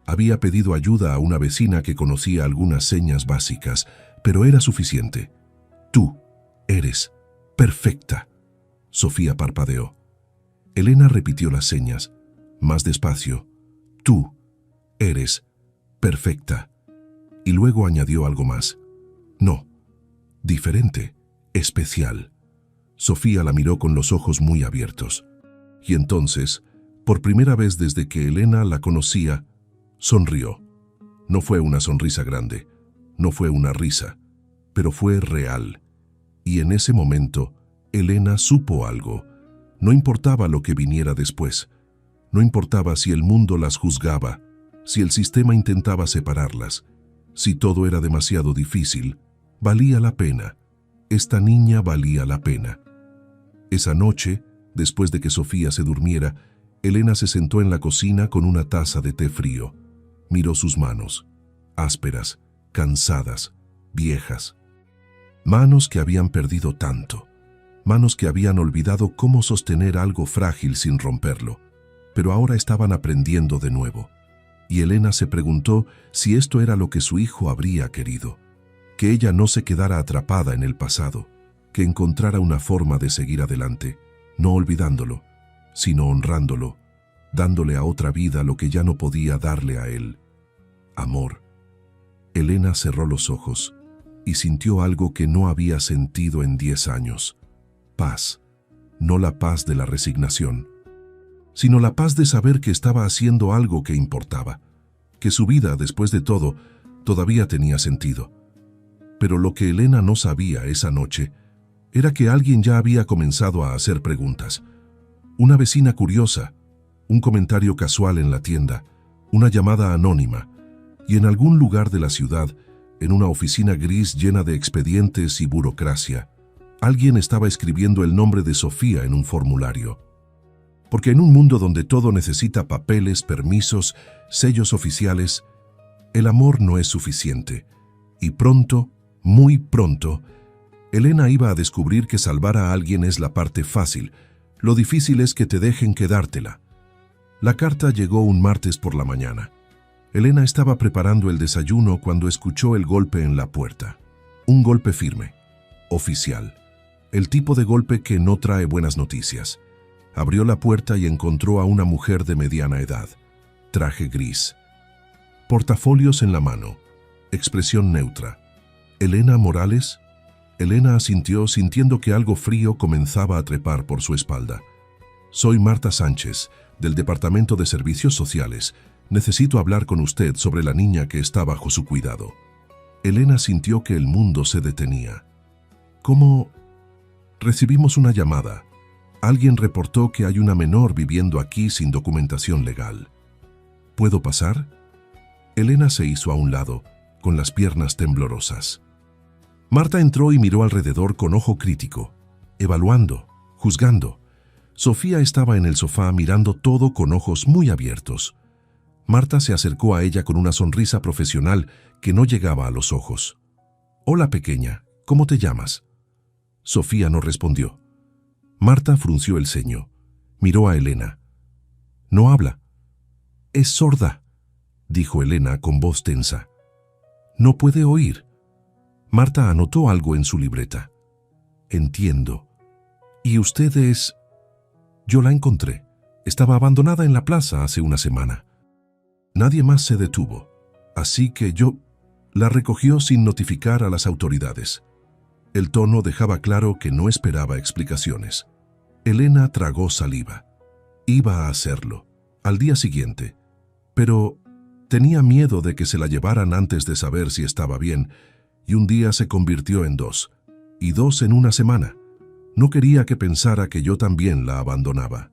Había pedido ayuda a una vecina que conocía algunas señas básicas, pero era suficiente. Tú eres perfecta. Sofía parpadeó. Elena repitió las señas, más despacio. Tú eres perfecta. Y luego añadió algo más. No, diferente, especial. Sofía la miró con los ojos muy abiertos. Y entonces, por primera vez desde que Elena la conocía, sonrió. No fue una sonrisa grande, no fue una risa, pero fue real. Y en ese momento, Elena supo algo. No importaba lo que viniera después. No importaba si el mundo las juzgaba, si el sistema intentaba separarlas, si todo era demasiado difícil, valía la pena. Esta niña valía la pena. Esa noche, después de que Sofía se durmiera, Elena se sentó en la cocina con una taza de té frío. Miró sus manos, ásperas, cansadas, viejas. Manos que habían perdido tanto. Manos que habían olvidado cómo sostener algo frágil sin romperlo, pero ahora estaban aprendiendo de nuevo. Y Elena se preguntó si esto era lo que su hijo habría querido, que ella no se quedara atrapada en el pasado, que encontrara una forma de seguir adelante, no olvidándolo, sino honrándolo, dándole a otra vida lo que ya no podía darle a él. Amor. Elena cerró los ojos y sintió algo que no había sentido en 10 años. Paz, no la paz de la resignación, sino la paz de saber que estaba haciendo algo que importaba, que su vida, después de todo, todavía tenía sentido. Pero lo que Elena no sabía esa noche era que alguien ya había comenzado a hacer preguntas. Una vecina curiosa, un comentario casual en la tienda, una llamada anónima, y en algún lugar de la ciudad, en una oficina gris llena de expedientes y burocracia, alguien estaba escribiendo el nombre de Sofía en un formulario. Porque en un mundo donde todo necesita papeles, permisos, sellos oficiales, el amor no es suficiente. Y pronto, muy pronto, Elena iba a descubrir que salvar a alguien es la parte fácil. Lo difícil es que te dejen quedártela. La carta llegó un martes por la mañana. Elena estaba preparando el desayuno cuando escuchó el golpe en la puerta. Un golpe firme, oficial. El tipo de golpe que no trae buenas noticias. Abrió la puerta y encontró a una mujer de mediana edad. Traje gris. Portafolios en la mano. Expresión neutra. ¿Elena Morales? Elena asintió sintiendo que algo frío comenzaba a trepar por su espalda. Soy Marta Sánchez, del Departamento de Servicios Sociales. Necesito hablar con usted sobre la niña que está bajo su cuidado. Elena sintió que el mundo se detenía. ¿Cómo? Recibimos una llamada. Alguien reportó que hay una menor viviendo aquí sin documentación legal. ¿Puedo pasar? Elena se hizo a un lado, con las piernas temblorosas. Marta entró y miró alrededor con ojo crítico, evaluando, juzgando. Sofía estaba en el sofá mirando todo con ojos muy abiertos. Marta se acercó a ella con una sonrisa profesional que no llegaba a los ojos. «Hola, pequeña, ¿cómo te llamas?» Sofía no respondió. Marta frunció el ceño. Miró a Elena. «No habla». «Es sorda», dijo Elena con voz tensa. «No puede oír». Marta anotó algo en su libreta. «Entiendo. ¿Y usted es...?» «Yo la encontré. Estaba abandonada en la plaza hace una semana. Nadie más se detuvo, así que yo la recogió sin notificar a las autoridades». El tono dejaba claro que no esperaba explicaciones. Elena tragó saliva. Iba a hacerlo, al día siguiente, pero tenía miedo de que se la llevaran antes de saber si estaba bien, y un día se convirtió en 2, y 2 en una semana. No quería que pensara que yo también la abandonaba.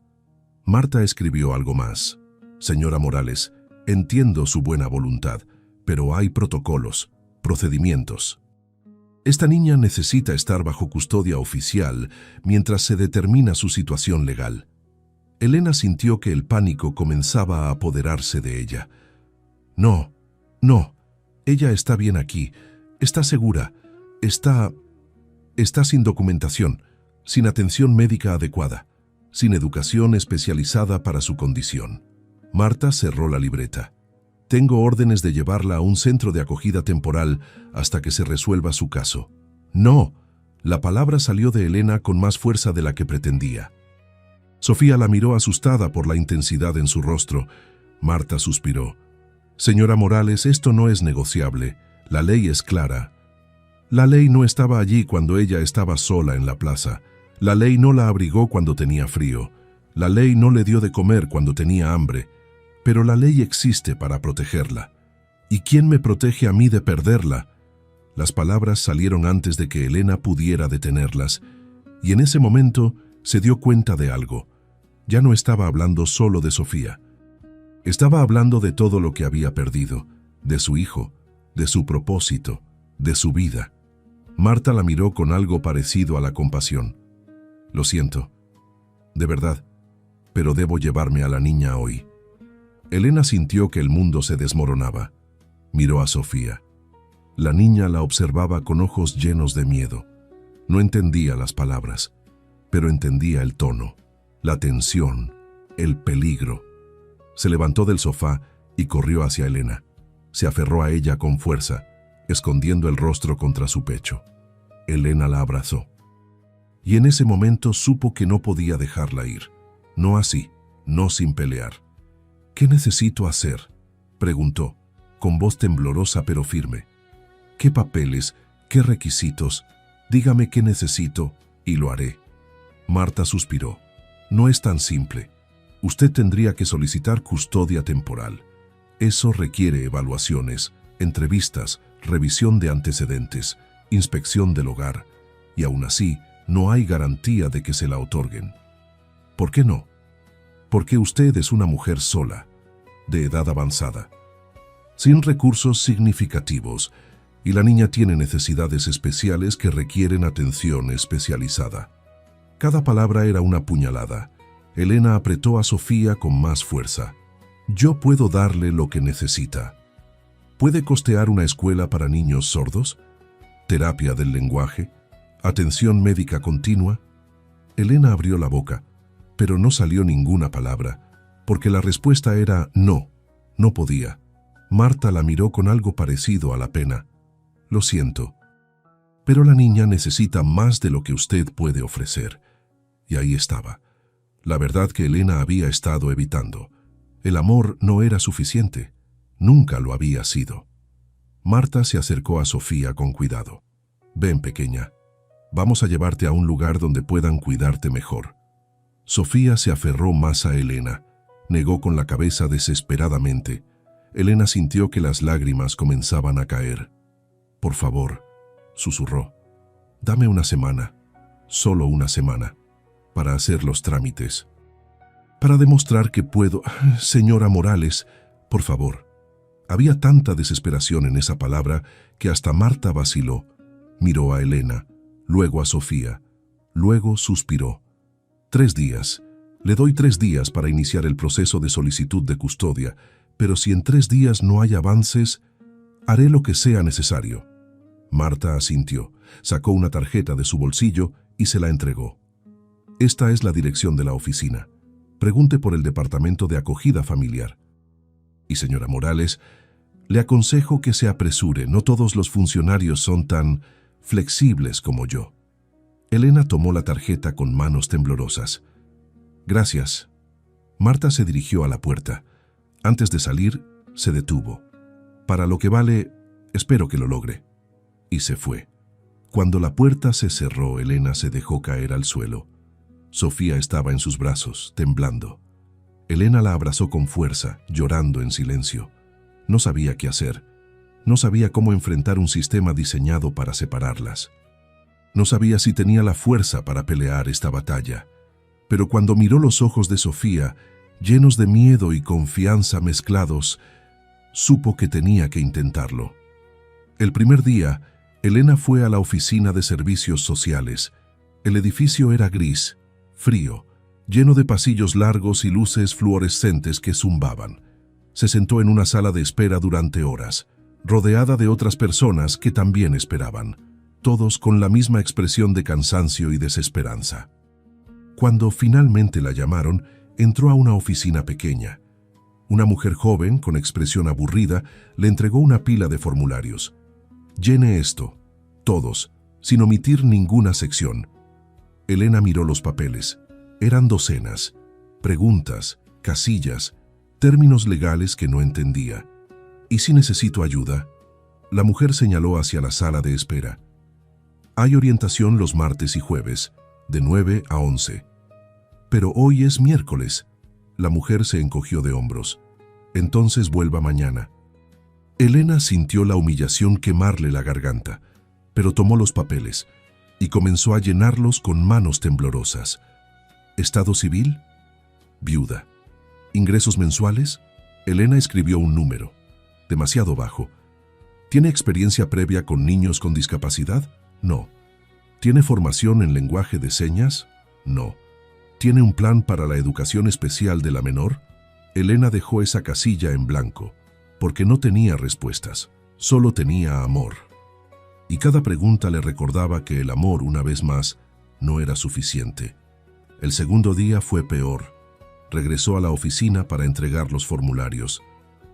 Marta escribió algo más. «Señora Morales, entiendo su buena voluntad, pero hay protocolos, procedimientos. Esta niña necesita estar bajo custodia oficial mientras se determina su situación legal». Elena sintió que el pánico comenzaba a apoderarse de ella. «No, no, ella está bien aquí, está segura, está sin documentación, sin atención médica adecuada, sin educación especializada para su condición». Marta cerró la libreta. «Tengo órdenes de llevarla a un centro de acogida temporal hasta que se resuelva su caso». «No». La palabra salió de Elena con más fuerza de la que pretendía. Sofía la miró asustada por la intensidad en su rostro. Marta suspiró. «Señora Morales, esto no es negociable. La ley es clara. La ley no estaba allí cuando ella estaba sola en la plaza. La ley no la abrigó cuando tenía frío. La ley no le dio de comer cuando tenía hambre. Pero la ley existe para protegerla. ¿Y quién me protege a mí de perderla?». Las palabras salieron antes de que Elena pudiera detenerlas, y en ese momento se dio cuenta de algo. Ya no estaba hablando solo de Sofía. Estaba hablando de todo lo que había perdido, de su hijo, de su propósito, de su vida. Marta la miró con algo parecido a la compasión. «Lo siento, de verdad, pero debo llevarme a la niña hoy». Elena sintió que el mundo se desmoronaba. Miró a Sofía. La niña la observaba con ojos llenos de miedo. No entendía las palabras, pero entendía el tono, la tensión, el peligro. Se levantó del sofá y corrió hacia Elena. Se aferró a ella con fuerza, escondiendo el rostro contra su pecho. Elena la abrazó. Y en ese momento supo que no podía dejarla ir. No así, no sin pelear. «¿Qué necesito hacer?», preguntó, con voz temblorosa pero firme. «¿Qué papeles? ¿Qué requisitos? Dígame qué necesito y lo haré». Marta suspiró. «No es tan simple. Usted tendría que solicitar custodia temporal. Eso requiere evaluaciones, entrevistas, revisión de antecedentes, inspección del hogar, y aún así no hay garantía de que se la otorguen». «¿Por qué no?». «Porque usted es una mujer sola, de edad avanzada, sin recursos significativos, y la niña tiene necesidades especiales que requieren atención especializada». Cada palabra era una puñalada. Elena apretó a Sofía con más fuerza. «Yo puedo darle lo que necesita. ¿Puede costear una escuela para niños sordos? ¿Terapia del lenguaje? ¿Atención médica continua?». Elena abrió la boca, pero no salió ninguna palabra, porque la respuesta era no, no podía. Marta la miró con algo parecido a la pena. Lo siento, pero la niña necesita más de lo que usted puede ofrecer. Y ahí estaba. La verdad que Elena había estado evitando. El amor no era suficiente. Nunca lo había sido. Marta se acercó a Sofía con cuidado. Ven, pequeña. Vamos a llevarte a un lugar donde puedan cuidarte mejor. Sofía se aferró más a Elena. Negó con la cabeza desesperadamente. Elena sintió que las lágrimas comenzaban a caer. Por favor, susurró. Dame una semana, solo una semana, para hacer los trámites. Para demostrar que puedo... Señora Morales, por favor. Había tanta desesperación en esa palabra que hasta Marta vaciló. Miró a Elena, luego a Sofía, luego suspiró. 3 días. Le doy 3 días para iniciar el proceso de solicitud de custodia, pero si en 3 días no hay avances, haré lo que sea necesario. Marta asintió, sacó una tarjeta de su bolsillo y se la entregó. Esta es la dirección de la oficina. Pregunte por el departamento de acogida familiar. Y señora Morales, le aconsejo que se apresure, no todos los funcionarios son tan flexibles como yo. Elena tomó la tarjeta con manos temblorosas. Gracias. Marta se dirigió a la puerta. Antes de salir, se detuvo. Para lo que vale, espero que lo logre. Y se fue. Cuando la puerta se cerró, Elena se dejó caer al suelo. Sofía estaba en sus brazos, temblando. Elena la abrazó con fuerza, llorando en silencio. No sabía qué hacer. No sabía cómo enfrentar un sistema diseñado para separarlas. No sabía si tenía la fuerza para pelear esta batalla. Pero cuando miró los ojos de Sofía, llenos de miedo y confianza mezclados, supo que tenía que intentarlo. El primer día, Elena fue a la oficina de servicios sociales. El edificio era gris, frío, lleno de pasillos largos y luces fluorescentes que zumbaban. Se sentó en una sala de espera durante horas, rodeada de otras personas que también esperaban, todos con la misma expresión de cansancio y desesperanza. Cuando finalmente la llamaron, entró a una oficina pequeña. Una mujer joven, con expresión aburrida, le entregó una pila de formularios. Llene esto, todos, sin omitir ninguna sección. Elena miró los papeles. Eran docenas, preguntas, casillas, términos legales que no entendía. ¿Y si necesito ayuda? La mujer señaló hacia la sala de espera. Hay orientación los martes y jueves, de 9 a 11. Pero hoy es miércoles. La mujer se encogió de hombros. Entonces vuelva mañana. Elena sintió la humillación quemarle la garganta, pero tomó los papeles y comenzó a llenarlos con manos temblorosas. ¿Estado civil? Viuda. ¿Ingresos mensuales? Elena escribió un número, demasiado bajo. ¿Tiene experiencia previa con niños con discapacidad? No. ¿Tiene formación en lenguaje de señas? No. ¿Tiene un plan para la educación especial de la menor? Elena dejó esa casilla en blanco, porque no tenía respuestas, solo tenía amor. Y cada pregunta le recordaba que el amor, una vez más, no era suficiente. El segundo día fue peor. Regresó a la oficina para entregar los formularios.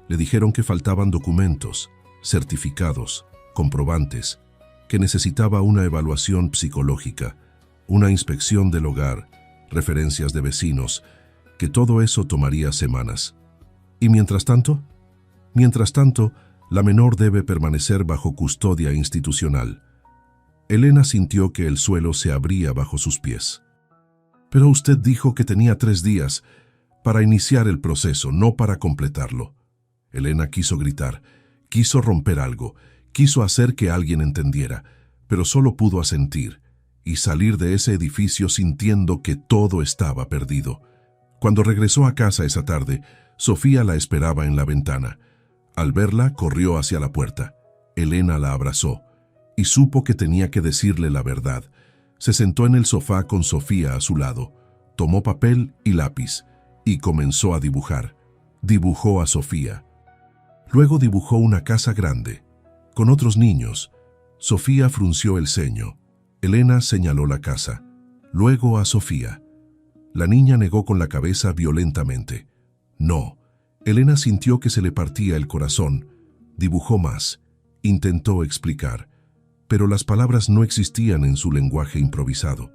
Le dijeron que faltaban documentos, certificados, comprobantes, que necesitaba una evaluación psicológica, una inspección del hogar, referencias de vecinos, que todo eso tomaría semanas. ¿Y mientras tanto? Mientras tanto, la menor debe permanecer bajo custodia institucional. Elena sintió que el suelo se abría bajo sus pies. Pero usted dijo que tenía 3 días para iniciar el proceso, no para completarlo. Elena quiso gritar, quiso romper algo, quiso hacer que alguien entendiera, pero solo pudo asentir y salir de ese edificio sintiendo que todo estaba perdido. Cuando regresó a casa esa tarde, Sofía la esperaba en la ventana. Al verla, corrió hacia la puerta. Elena la abrazó y supo que tenía que decirle la verdad. Se sentó en el sofá con Sofía a su lado, tomó papel y lápiz y comenzó a dibujar. Dibujó a Sofía. Luego dibujó una casa grande, con otros niños. Sofía frunció el ceño. Elena señaló la casa, luego a Sofía. La niña negó con la cabeza violentamente. No, Elena sintió que se le partía el corazón, dibujó más, intentó explicar, pero las palabras no existían en su lenguaje improvisado.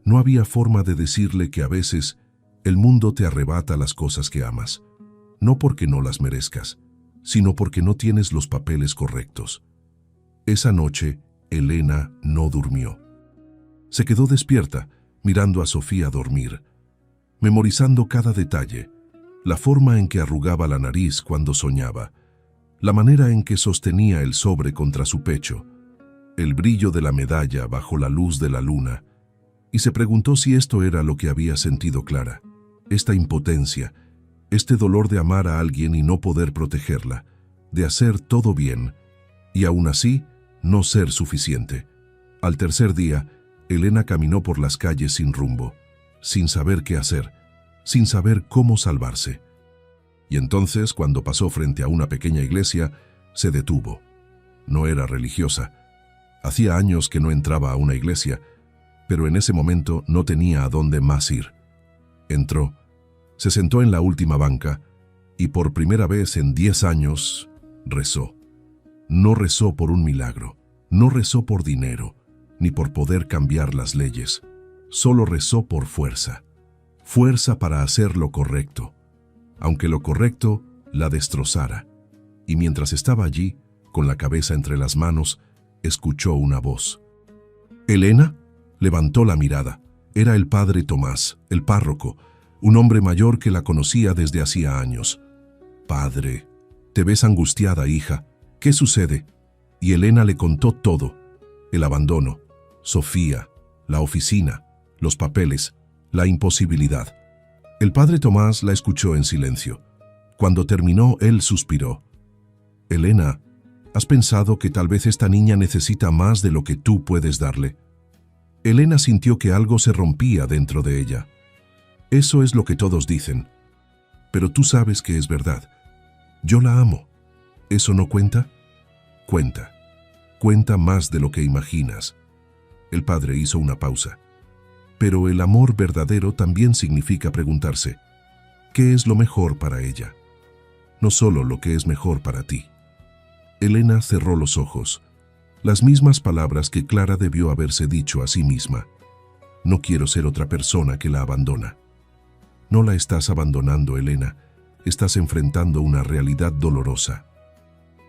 No había forma de decirle que a veces el mundo te arrebata las cosas que amas, no porque no las merezcas, sino porque no tienes los papeles correctos. Esa noche, Elena no durmió. Se quedó despierta, mirando a Sofía dormir, memorizando cada detalle, la forma en que arrugaba la nariz cuando soñaba, la manera en que sostenía el sobre contra su pecho, el brillo de la medalla bajo la luz de la luna, y se preguntó si esto era lo que había sentido Clara, esta impotencia, este dolor de amar a alguien y no poder protegerla, de hacer todo bien, y aún así no ser suficiente. Al tercer día, Elena caminó por las calles sin rumbo, sin saber qué hacer, sin saber cómo salvarse. Y entonces, cuando pasó frente a una pequeña iglesia, se detuvo. No era religiosa. Hacía años que no entraba a una iglesia, pero en ese momento no tenía a dónde más ir. Entró, se sentó en la última banca y por primera vez en 10 años rezó. No rezó por un milagro, no rezó por dinero, ni por poder cambiar las leyes. Solo rezó por fuerza. Fuerza para hacer lo correcto, aunque lo correcto la destrozara. Y mientras estaba allí, con la cabeza entre las manos, escuchó una voz. «¿Elena?» Levantó la mirada. Era el padre Tomás, el párroco, un hombre mayor que la conocía desde hacía años. «Padre, te ves angustiada, hija. ¿Qué sucede?» Y Elena le contó todo. El abandono, Sofía, la oficina, los papeles, la imposibilidad. El padre Tomás la escuchó en silencio. Cuando terminó, él suspiró. «Elena, ¿has pensado que tal vez esta niña necesita más de lo que tú puedes darle?» Elena sintió que algo se rompía dentro de ella. «Eso es lo que todos dicen. Pero tú sabes que es verdad. Yo la amo. ¿Eso no cuenta?» «Cuenta. Cuenta más de lo que imaginas». El padre hizo una pausa. Pero el amor verdadero también significa preguntarse, ¿qué es lo mejor para ella? No solo lo que es mejor para ti. Elena cerró los ojos. Las mismas palabras que Clara debió haberse dicho a sí misma. No quiero ser otra persona que la abandona. No la estás abandonando, Elena. Estás enfrentando una realidad dolorosa.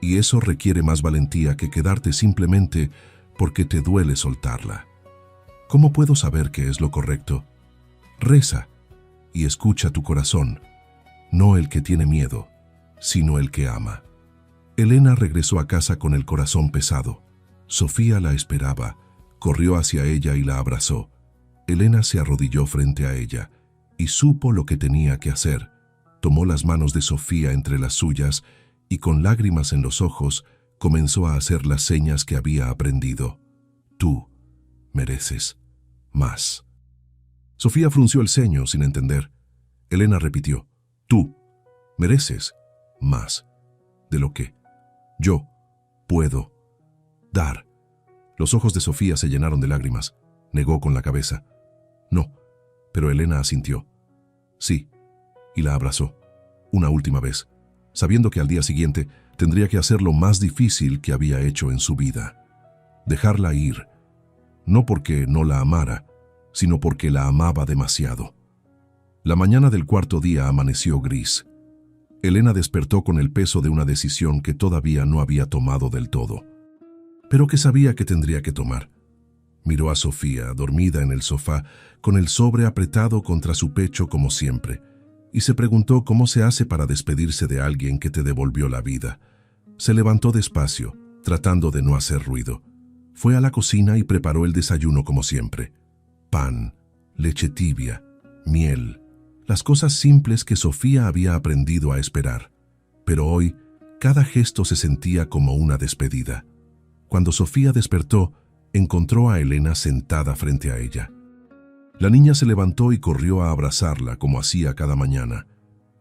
Y eso requiere más valentía que quedarte simplemente porque te duele soltarla. ¿Cómo puedo saber qué es lo correcto? Reza y escucha tu corazón, no el que tiene miedo, sino el que ama. Elena regresó a casa con el corazón pesado. Sofía la esperaba, corrió hacia ella y la abrazó. Elena se arrodilló frente a ella y supo lo que tenía que hacer. Tomó las manos de Sofía entre las suyas y con lágrimas en los ojos comenzó a hacer las señas que había aprendido. Tú mereces más. Sofía frunció el ceño sin entender. Elena repitió, tú mereces más de lo que yo puedo dar. Los ojos de Sofía se llenaron de lágrimas. Negó con la cabeza. No, pero Elena asintió. Sí, y la abrazó, una última vez, sabiendo que al día siguiente tendría que hacer lo más difícil que había hecho en su vida. Dejarla ir, no porque no la amara, sino porque la amaba demasiado. La mañana del cuarto día amaneció gris. Elena despertó con el peso de una decisión que todavía no había tomado del todo, pero que sabía que tendría que tomar. Miró a Sofía, dormida en el sofá, con el sobre apretado contra su pecho como siempre, y se preguntó cómo se hace para despedirse de alguien que te devolvió la vida. Se levantó despacio, tratando de no hacer ruido. Fue a la cocina y preparó el desayuno como siempre. Pan, leche tibia, miel, las cosas simples que Sofía había aprendido a esperar. Pero hoy, cada gesto se sentía como una despedida. Cuando Sofía despertó, encontró a Elena sentada frente a ella. La niña se levantó y corrió a abrazarla como hacía cada mañana,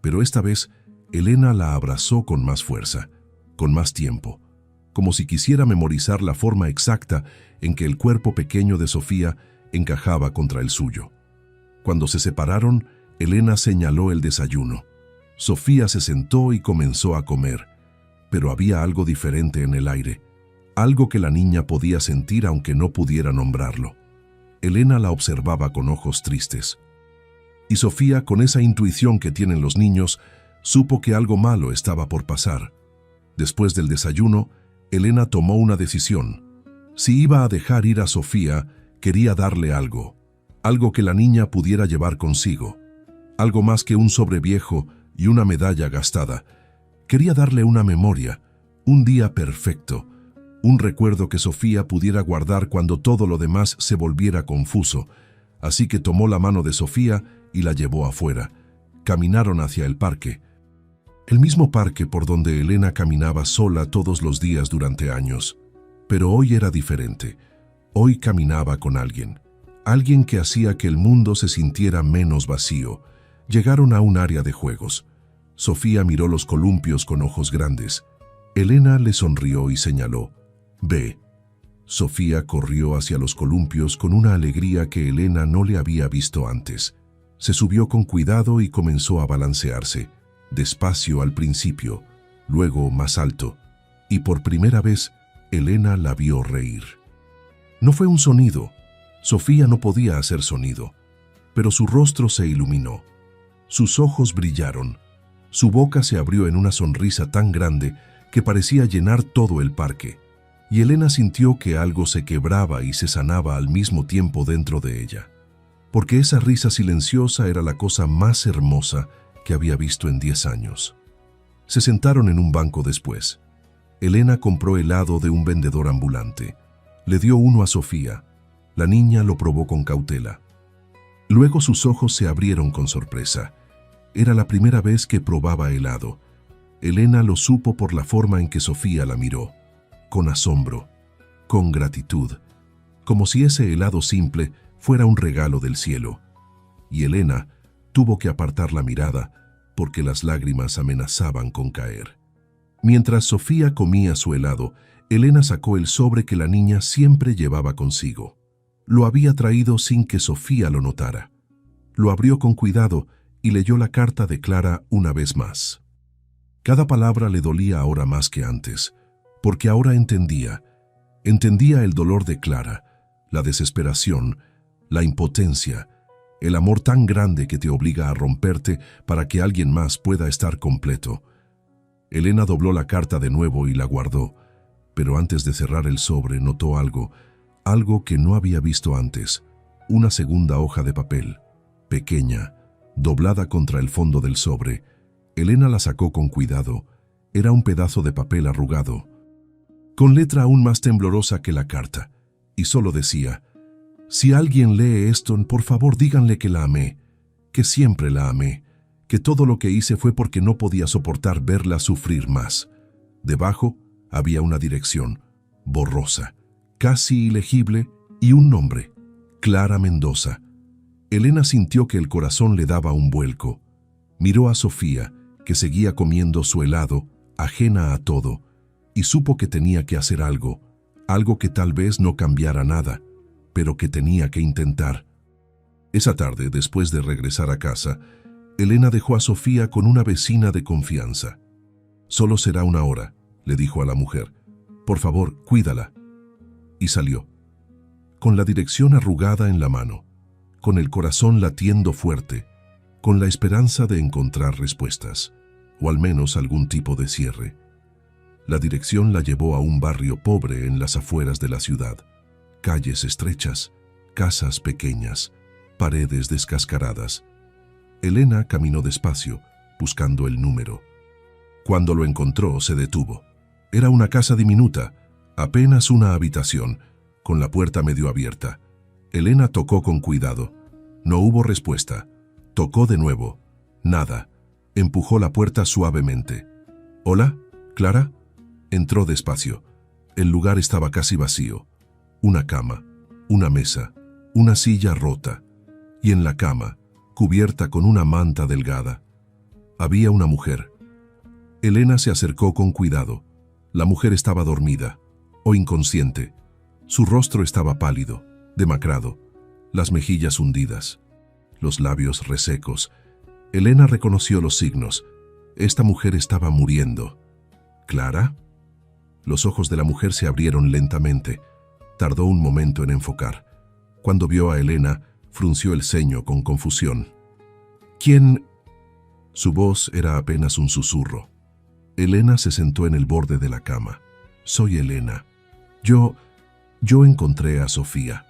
pero esta vez Elena la abrazó con más fuerza, con más tiempo, como si quisiera memorizar la forma exacta en que el cuerpo pequeño de Sofía encajaba contra el suyo. Cuando se separaron, Elena señaló el desayuno. Sofía se sentó y comenzó a comer, pero había algo diferente en el aire, algo que la niña podía sentir aunque no pudiera nombrarlo. Elena la observaba con ojos tristes. Y Sofía, con esa intuición que tienen los niños, supo que algo malo estaba por pasar. Después del desayuno, Elena tomó una decisión. Si iba a dejar ir a Sofía, quería darle algo que la niña pudiera llevar consigo, algo más que un sobre viejo y una medalla gastada. Quería darle una memoria, un día perfecto, un recuerdo que Sofía pudiera guardar cuando todo lo demás se volviera confuso. Así que tomó la mano de Sofía y la llevó afuera. Caminaron hacia el parque. El mismo parque por donde Elena caminaba sola todos los días durante años. Pero hoy era diferente. Hoy caminaba con alguien. Alguien que hacía que el mundo se sintiera menos vacío. Llegaron a un área de juegos. Sofía miró los columpios con ojos grandes. Elena le sonrió y señaló: «Ve». Sofía corrió hacia los columpios con una alegría que Elena no le había visto antes. Se subió con cuidado y comenzó a balancearse, despacio al principio, luego más alto, y por primera vez Elena la vio reír. No fue un sonido. Sofía no podía hacer sonido, pero su rostro se iluminó. Sus ojos brillaron. Su boca se abrió en una sonrisa tan grande que parecía llenar todo el parque, y Elena sintió que algo se quebraba y se sanaba al mismo tiempo dentro de ella, porque esa risa silenciosa era la cosa más hermosa que había visto en 10 años. Se sentaron en un banco después. Elena compró helado de un vendedor ambulante. Le dio uno a Sofía. La niña lo probó con cautela. Luego sus ojos se abrieron con sorpresa. Era la primera vez que probaba helado. Elena lo supo por la forma en que Sofía la miró, con asombro, con gratitud, como si ese helado simple fuera un regalo del cielo. Y Elena tuvo que apartar la mirada porque las lágrimas amenazaban con caer. Mientras Sofía comía su helado, Elena sacó el sobre que la niña siempre llevaba consigo. Lo había traído sin que Sofía lo notara. Lo abrió con cuidado y leyó la carta de Clara una vez más. Cada palabra le dolía ahora más que antes, porque ahora entendía el dolor de Clara, la desesperación, la impotencia, el amor tan grande que te obliga a romperte para que alguien más pueda estar completo. Elena dobló la carta de nuevo y la guardó, pero antes de cerrar el sobre notó algo que no había visto antes, una segunda hoja de papel, pequeña, doblada contra el fondo del sobre. Elena la sacó con cuidado. Era un pedazo de papel arrugado, con letra aún más temblorosa que la carta, y solo decía: «Si alguien lee esto, por favor díganle que la amé, que siempre la amé, que todo lo que hice fue porque no podía soportar verla sufrir más». Debajo había una dirección, borrosa, casi ilegible, y un nombre: Clara Mendoza. Elena sintió que el corazón le daba un vuelco. Miró a Sofía, que seguía comiendo su helado, ajena a todo, y supo que tenía que hacer algo que tal vez no cambiara nada, pero que tenía que intentar. Esa tarde, después de regresar a casa, Elena dejó a Sofía con una vecina de confianza. «Solo será una hora», le dijo a la mujer. «Por favor, cuídala». Y salió, con la dirección arrugada en la mano, con el corazón latiendo fuerte, con la esperanza de encontrar respuestas, o al menos algún tipo de cierre. La dirección la llevó a un barrio pobre en las afueras de la ciudad. Calles estrechas, casas pequeñas, paredes descascaradas. Elena caminó despacio, buscando el número. Cuando lo encontró, se detuvo. Era una casa diminuta, apenas una habitación, con la puerta medio abierta. Elena tocó con cuidado. No hubo respuesta. Tocó de nuevo. Nada. Empujó la puerta suavemente. «¿Hola, Clara?» Entró despacio. El lugar estaba casi vacío. Una cama, una mesa, una silla rota. Y en la cama, cubierta con una manta delgada, había una mujer. Elena se acercó con cuidado. La mujer estaba dormida, o inconsciente. Su rostro estaba pálido, demacrado, las mejillas hundidas, los labios resecos. Elena reconoció los signos. Esta mujer estaba muriendo. ¿Clara? Los ojos de la mujer se abrieron lentamente. Tardó un momento en enfocar. Cuando vio a Elena, frunció el ceño con confusión. ¿Quién? Su voz era apenas un susurro. Elena se sentó en el borde de la cama. Soy Elena. Yo encontré a Sofía.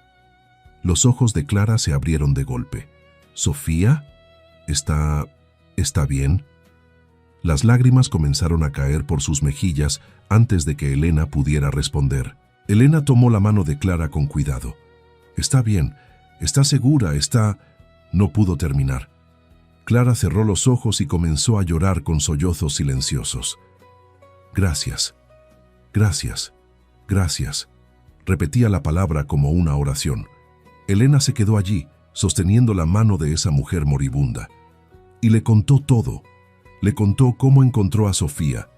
Los ojos de Clara se abrieron de golpe. ¿Sofía? ¿Está bien? Las lágrimas comenzaron a caer por sus mejillas antes de que Elena pudiera responder. Elena tomó la mano de Clara con cuidado. Está bien, está segura, está... No pudo terminar. Clara cerró los ojos y comenzó a llorar con sollozos silenciosos. Gracias, gracias, gracias. Repetía la palabra como una oración. Elena se quedó allí, sosteniendo la mano de esa mujer moribunda. Y le contó todo. Le contó cómo encontró a Sofía,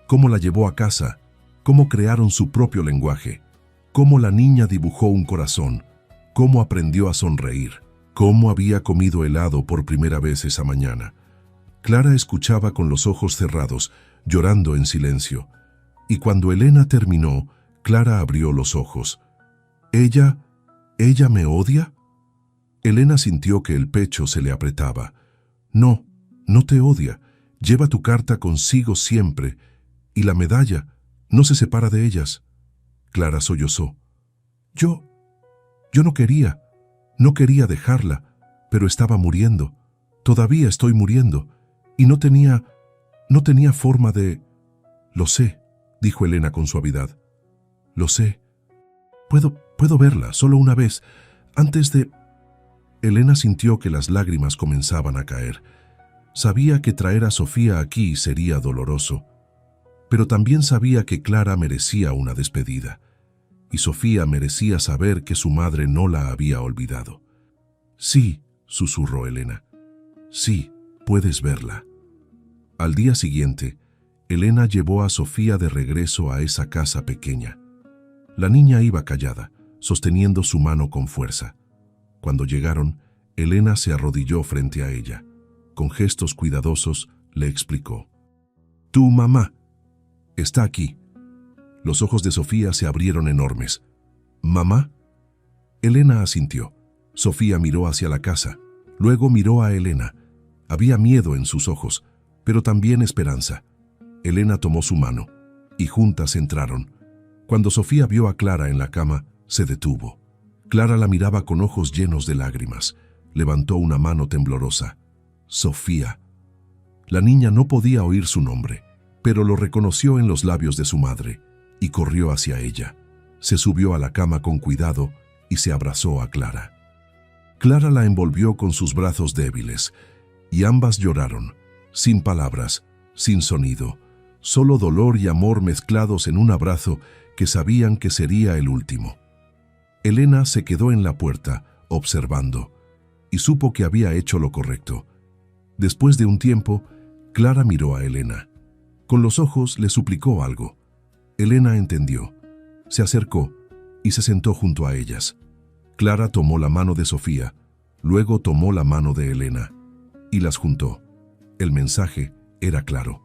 cómo la llevó a casa, cómo crearon su propio lenguaje, cómo la niña dibujó un corazón, cómo aprendió a sonreír, cómo había comido helado por primera vez esa mañana. Clara escuchaba con los ojos cerrados, llorando en silencio. Y cuando Elena terminó, Clara abrió los ojos. ¿Ella me odia? Elena sintió que el pecho se le apretaba. No, no te odia. Lleva tu carta consigo siempre, y la medalla no se separa de ellas. Clara sollozó. Yo no quería dejarla, pero estaba muriendo. Todavía estoy muriendo, y no tenía forma de... Lo sé, dijo Elena con suavidad. Lo sé. Puedo verla, solo una vez, antes de... Elena sintió que las lágrimas comenzaban a caer. Sabía que traer a Sofía aquí sería doloroso, pero también sabía que Clara merecía una despedida, y Sofía merecía saber que su madre no la había olvidado. Sí, susurró Elena. Sí, puedes verla. Al día siguiente, Elena llevó a Sofía de regreso a esa casa pequeña. La niña iba callada, sosteniendo su mano con fuerza. Cuando llegaron, Elena se arrodilló frente a ella. Con gestos cuidadosos, le explicó. Tu mamá está aquí. Los ojos de Sofía se abrieron enormes. ¿Mamá? Elena asintió. Sofía miró hacia la casa. Luego miró a Elena. Había miedo en sus ojos, pero también esperanza. Elena tomó su mano, y juntas entraron. Cuando Sofía vio a Clara en la cama, se detuvo. Clara la miraba con ojos llenos de lágrimas. Levantó una mano temblorosa. Sofía. La niña no podía oír su nombre, pero lo reconoció en los labios de su madre, y corrió hacia ella. Se subió a la cama con cuidado y se abrazó a Clara. Clara la envolvió con sus brazos débiles, y ambas lloraron, sin palabras, sin sonido, solo dolor y amor mezclados en un abrazo que sabían que sería el último. Elena se quedó en la puerta, observando, y supo que había hecho lo correcto. Después de un tiempo, Clara miró a Elena. Con los ojos le suplicó algo. Elena entendió. Se acercó y se sentó junto a ellas. Clara tomó la mano de Sofía, luego tomó la mano de Elena y las juntó. El mensaje era claro.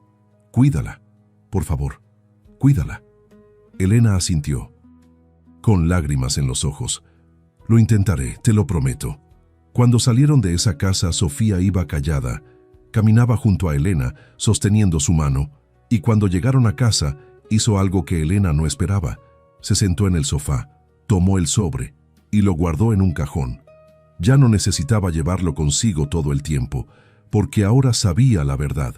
Cuídala, por favor, cuídala. Elena asintió, con lágrimas en los ojos. Lo intentaré, te lo prometo. Cuando salieron de esa casa, Sofía iba callada, caminaba junto a Elena, sosteniendo su mano, y cuando llegaron a casa, hizo algo que Elena no esperaba. Se sentó en el sofá, tomó el sobre y lo guardó en un cajón. Ya no necesitaba llevarlo consigo todo el tiempo, porque ahora sabía la verdad.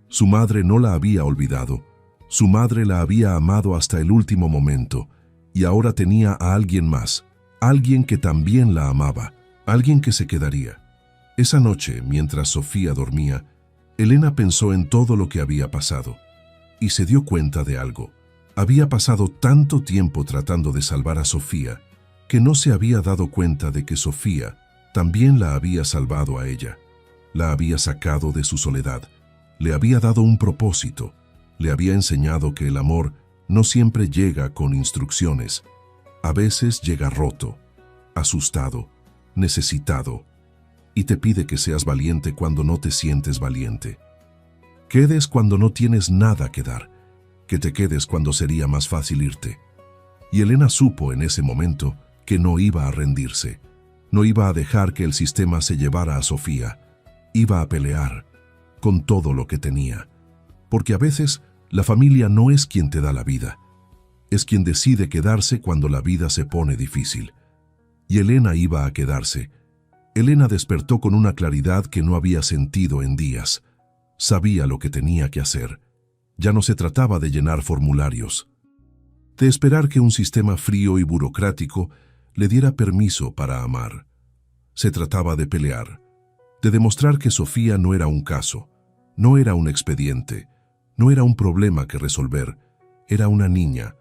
Su madre no la había olvidado. Su madre la había amado hasta el último momento, y ahora tenía a alguien más, alguien que también la amaba, alguien que se quedaría. Esa noche, mientras Sofía dormía, Elena pensó en todo lo que había pasado, y se dio cuenta de algo. Había pasado tanto tiempo tratando de salvar a Sofía, que no se había dado cuenta de que Sofía también la había salvado a ella. La había sacado de su soledad, le había dado un propósito, le había enseñado que el amor no siempre llega con instrucciones. A veces llega roto, asustado, necesitado, y te pide que seas valiente cuando no te sientes valiente. Quedes cuando no tienes nada que dar, que te quedes cuando sería más fácil irte. Y Elena supo en ese momento que no iba a rendirse, no iba a dejar que el sistema se llevara a Sofía, iba a pelear con todo lo que tenía. Porque a veces la familia no es quien te da la vida, es quien decide quedarse cuando la vida se pone difícil. Y Elena iba a quedarse. Elena despertó con una claridad que no había sentido en días. Sabía lo que tenía que hacer. Ya no se trataba de llenar formularios, de esperar que un sistema frío y burocrático le diera permiso para amar. Se trataba de pelear, de demostrar que Sofía no era un caso, no era un expediente, no era un problema que resolver, era una niña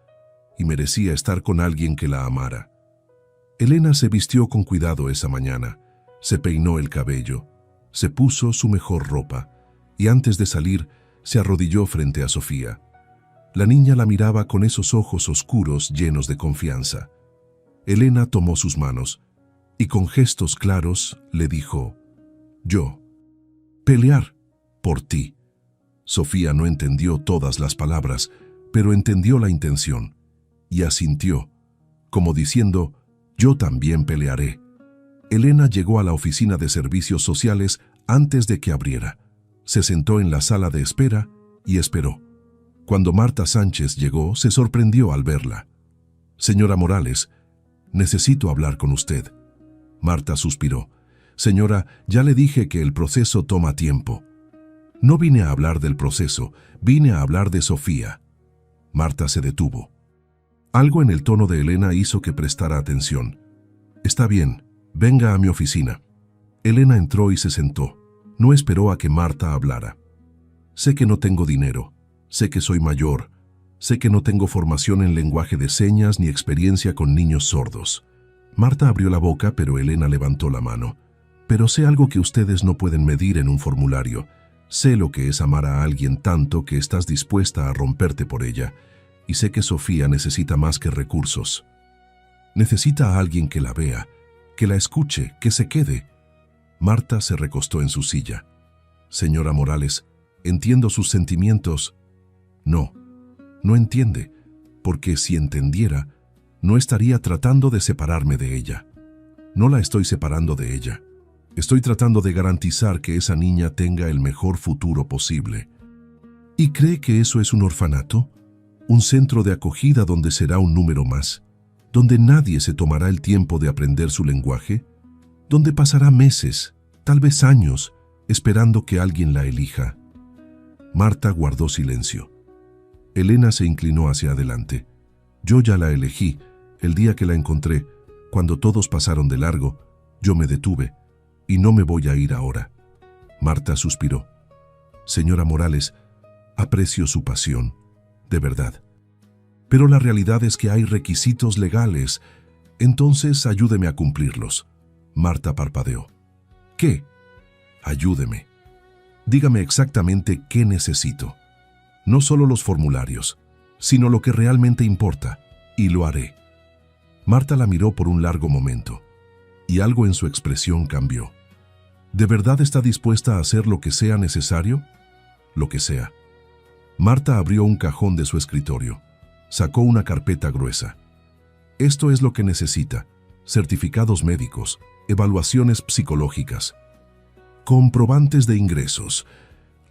y merecía estar con alguien que la amara. Elena se vistió con cuidado esa mañana, se peinó el cabello, se puso su mejor ropa y antes de salir se arrodilló frente a Sofía. La niña la miraba con esos ojos oscuros llenos de confianza. Elena tomó sus manos y con gestos claros le dijo: «Yo, pelear por ti». Sofía no entendió todas las palabras, pero entendió la intención y asintió, como diciendo: «Yo también pelearé». Elena llegó a la oficina de servicios sociales antes de que abriera. Se sentó en la sala de espera y esperó. Cuando Marta Sánchez llegó, se sorprendió al verla. «Señora Morales, necesito hablar con usted». Marta suspiró. «Señora, ya le dije que el proceso toma tiempo». «No vine a hablar del proceso, vine a hablar de Sofía». Marta se detuvo. Algo en el tono de Elena hizo que prestara atención. «Está bien, venga a mi oficina». Elena entró y se sentó. No esperó a que Marta hablara. «Sé que no tengo dinero, sé que soy mayor, sé que no tengo formación en lenguaje de señas ni experiencia con niños sordos». Marta abrió la boca, pero Elena levantó la mano. «Pero sé algo que ustedes no pueden medir en un formulario. Sé lo que es amar a alguien tanto que estás dispuesta a romperte por ella. Y sé que Sofía necesita más que recursos. Necesita a alguien que la vea, que la escuche, que se quede». Marta se recostó en su silla. «Señora Morales, entiendo sus sentimientos». «No, no entiende, porque si entendiera, no estaría tratando de separarme de ella. No la estoy separando de ella. Estoy tratando de garantizar que esa niña tenga el mejor futuro posible». «¿Y cree que eso es un orfanato? Un centro de acogida donde será un número más, donde nadie se tomará el tiempo de aprender su lenguaje, donde pasará meses, tal vez años, esperando que alguien la elija». Marta guardó silencio. Elena se inclinó hacia adelante. «Yo ya la elegí. El día que la encontré, cuando todos pasaron de largo, yo me detuve, y no me voy a ir ahora». Marta suspiró. «Señora Morales, aprecio su pasión, de verdad. Pero la realidad es que hay requisitos legales, entonces ayúdeme a cumplirlos». Marta parpadeó. «¿Qué? Ayúdeme. Dígame exactamente qué necesito. No solo los formularios, sino lo que realmente importa, y lo haré». Marta la miró por un largo momento, y algo en su expresión cambió. ¿De verdad está dispuesta a hacer lo que sea necesario? Lo que sea. Marta abrió un cajón de su escritorio. Sacó una carpeta gruesa. «Esto es lo que necesita: certificados médicos, evaluaciones psicológicas, comprobantes de ingresos,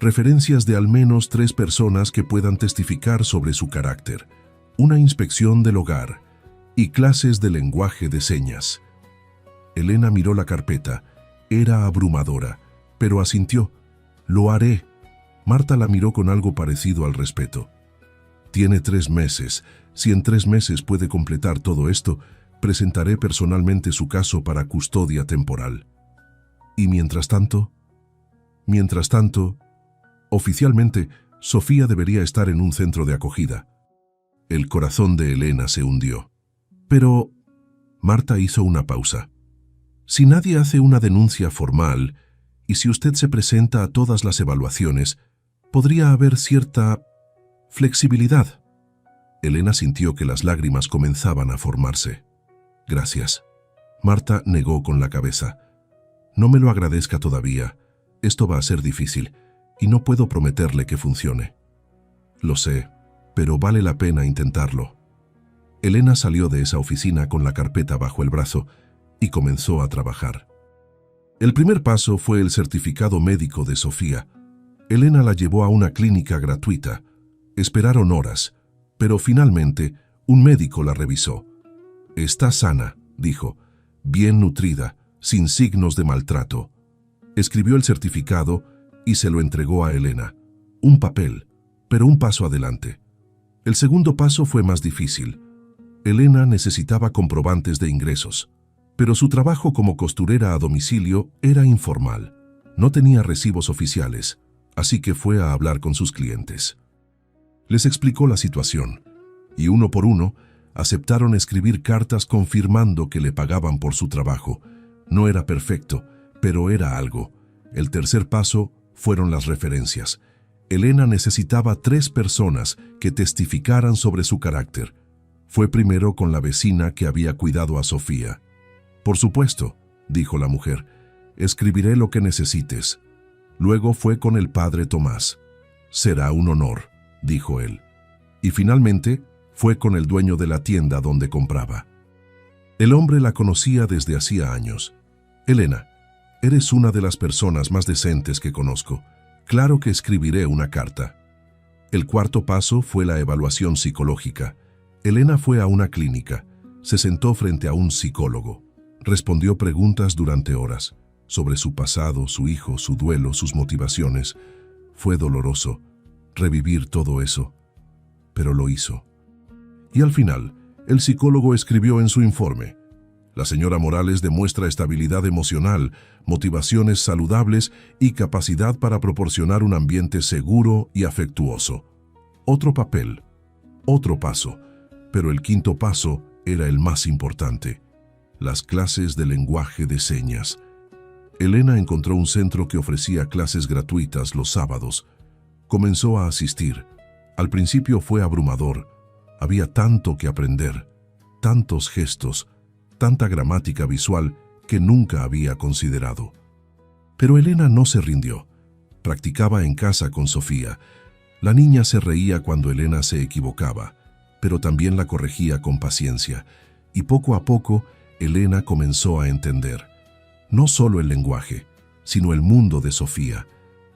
referencias de al menos 3 personas que puedan testificar sobre su carácter, una inspección del hogar y clases de lenguaje de señas». Elena miró la carpeta. Era abrumadora, pero asintió. «Lo haré». Marta la miró con algo parecido al respeto. «Tiene 3 meses. Si en 3 meses puede completar todo esto, presentaré personalmente su caso para custodia temporal». «¿Y mientras tanto?» «Mientras tanto, oficialmente, Sofía debería estar en un centro de acogida». El corazón de Elena se hundió. «Pero…» Marta hizo una pausa. «Si nadie hace una denuncia formal, y si usted se presenta a todas las evaluaciones, podría haber cierta flexibilidad». Elena sintió que las lágrimas comenzaban a formarse. «Gracias». Marta negó con la cabeza. «No me lo agradezca todavía. Esto va a ser difícil, y no puedo prometerle que funcione. Lo sé, pero vale la pena intentarlo. Elena salió de esa oficina con la carpeta bajo el brazo y comenzó a trabajar. El primer paso fue el certificado médico de Sofía. Elena la llevó a una clínica gratuita. Esperaron horas, pero finalmente un médico la revisó. «Está sana», dijo, «bien nutrida, sin signos de maltrato». Escribió el certificado y se lo entregó a Elena. Un papel, pero un paso adelante. El segundo paso fue más difícil. Elena necesitaba comprobantes de ingresos, pero su trabajo como costurera a domicilio era informal. No tenía recibos oficiales, así que fue a hablar con sus clientes. Les explicó la situación, y uno por uno aceptaron escribir cartas confirmando que le pagaban por su trabajo. No era perfecto, pero era algo. El tercer paso fueron las referencias. Elena necesitaba 3 personas que testificaran sobre su carácter. Fue primero con la vecina que había cuidado a Sofía. «Por supuesto», dijo la mujer, «escribiré lo que necesites». Luego fue con el padre Tomás. «Será un honor», dijo él. Y finalmente fue con el dueño de la tienda donde compraba. El hombre la conocía desde hacía años. «Elena, eres una de las personas más decentes que conozco. Claro que escribiré una carta». El cuarto paso fue la evaluación psicológica. Elena fue a una clínica, se sentó frente a un psicólogo. Respondió preguntas durante horas, sobre su pasado, su hijo, su duelo, sus motivaciones. Fue doloroso revivir todo eso, pero lo hizo. Y al final, el psicólogo escribió en su informe: «La señora Morales demuestra estabilidad emocional, motivaciones saludables y capacidad para proporcionar un ambiente seguro y afectuoso». Otro papel, otro paso, pero el quinto paso era el más importante: las clases de lenguaje de señas. Elena encontró un centro que ofrecía clases gratuitas los sábados. Comenzó a asistir. Al principio fue abrumador. Había tanto que aprender, tantos gestos, tanta gramática visual que nunca había considerado. Pero Elena no se rindió. Practicaba en casa con Sofía. La niña se reía cuando Elena se equivocaba, pero también la corregía con paciencia, y poco a poco Elena comenzó a entender, no solo el lenguaje, sino el mundo de Sofía,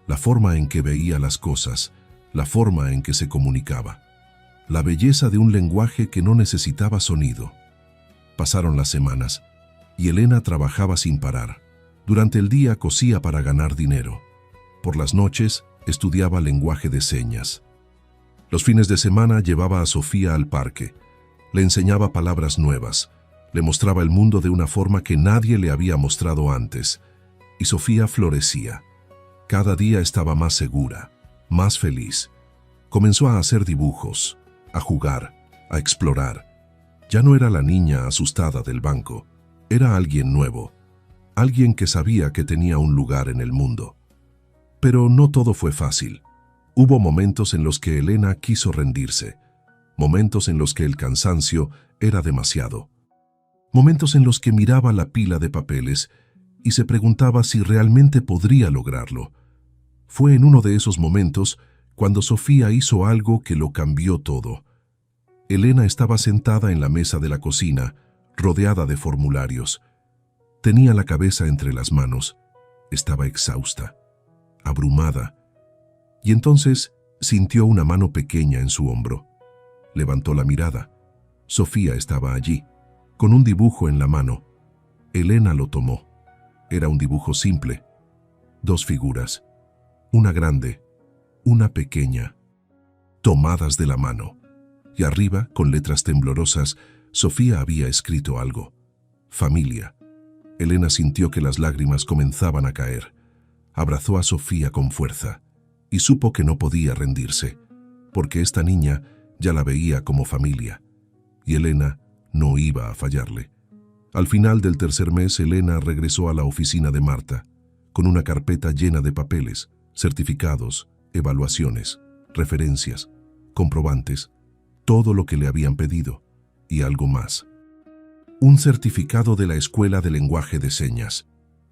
la forma en que veía las cosas, la forma en que se comunicaba, la belleza de un lenguaje que no necesitaba sonido. Pasaron las semanas, y Elena trabajaba sin parar. Durante el día cosía para ganar dinero. Por las noches estudiaba lenguaje de señas. Los fines de semana llevaba a Sofía al parque. Le enseñaba palabras nuevas. Le mostraba el mundo de una forma que nadie le había mostrado antes. Y Sofía florecía. Cada día estaba más segura, más feliz. Comenzó a hacer dibujos, a jugar, a explorar. Ya no era la niña asustada del banco. Era alguien nuevo. Alguien que sabía que tenía un lugar en el mundo. Pero no todo fue fácil. Hubo momentos en los que Elena quiso rendirse. Momentos en los que el cansancio era demasiado. Momentos en los que miraba la pila de papeles y se preguntaba si realmente podría lograrlo. Fue en uno de esos momentos cuando Sofía hizo algo que lo cambió todo. Elena estaba sentada en la mesa de la cocina, rodeada de formularios. Tenía la cabeza entre las manos. Estaba exhausta, abrumada. Y entonces sintió una mano pequeña en su hombro. Levantó la mirada. Sofía estaba allí, con un dibujo en la mano. Elena lo tomó. Era un dibujo simple. 2 figuras, una grande, una pequeña, tomadas de la mano. Y arriba, con letras temblorosas, Sofía había escrito algo. Familia. Elena sintió que las lágrimas comenzaban a caer. Abrazó a Sofía con fuerza y supo que no podía rendirse, porque esta niña ya la veía como familia, y Elena no iba a fallarle. Al final del tercer mes, Elena regresó a la oficina de Marta, con una carpeta llena de papeles, certificados, evaluaciones, referencias, comprobantes, todo lo que le habían pedido, y algo más. Un certificado de la Escuela de Lenguaje de Señas,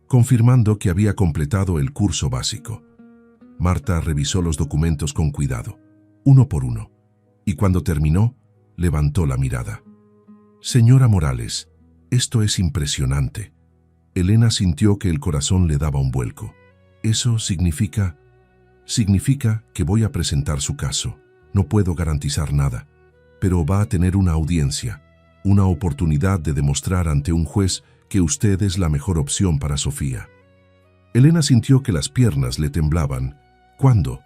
confirmando que había completado el curso básico. Marta revisó los documentos con cuidado, uno por uno, y cuando terminó, levantó la mirada. Señora Morales, esto es impresionante. Elena sintió que el corazón le daba un vuelco. Eso significa que voy a presentar su caso. No puedo garantizar nada, pero va a tener una audiencia, una oportunidad de demostrar ante un juez que usted es la mejor opción para Sofía. Elena sintió que las piernas le temblaban. ¿Cuándo?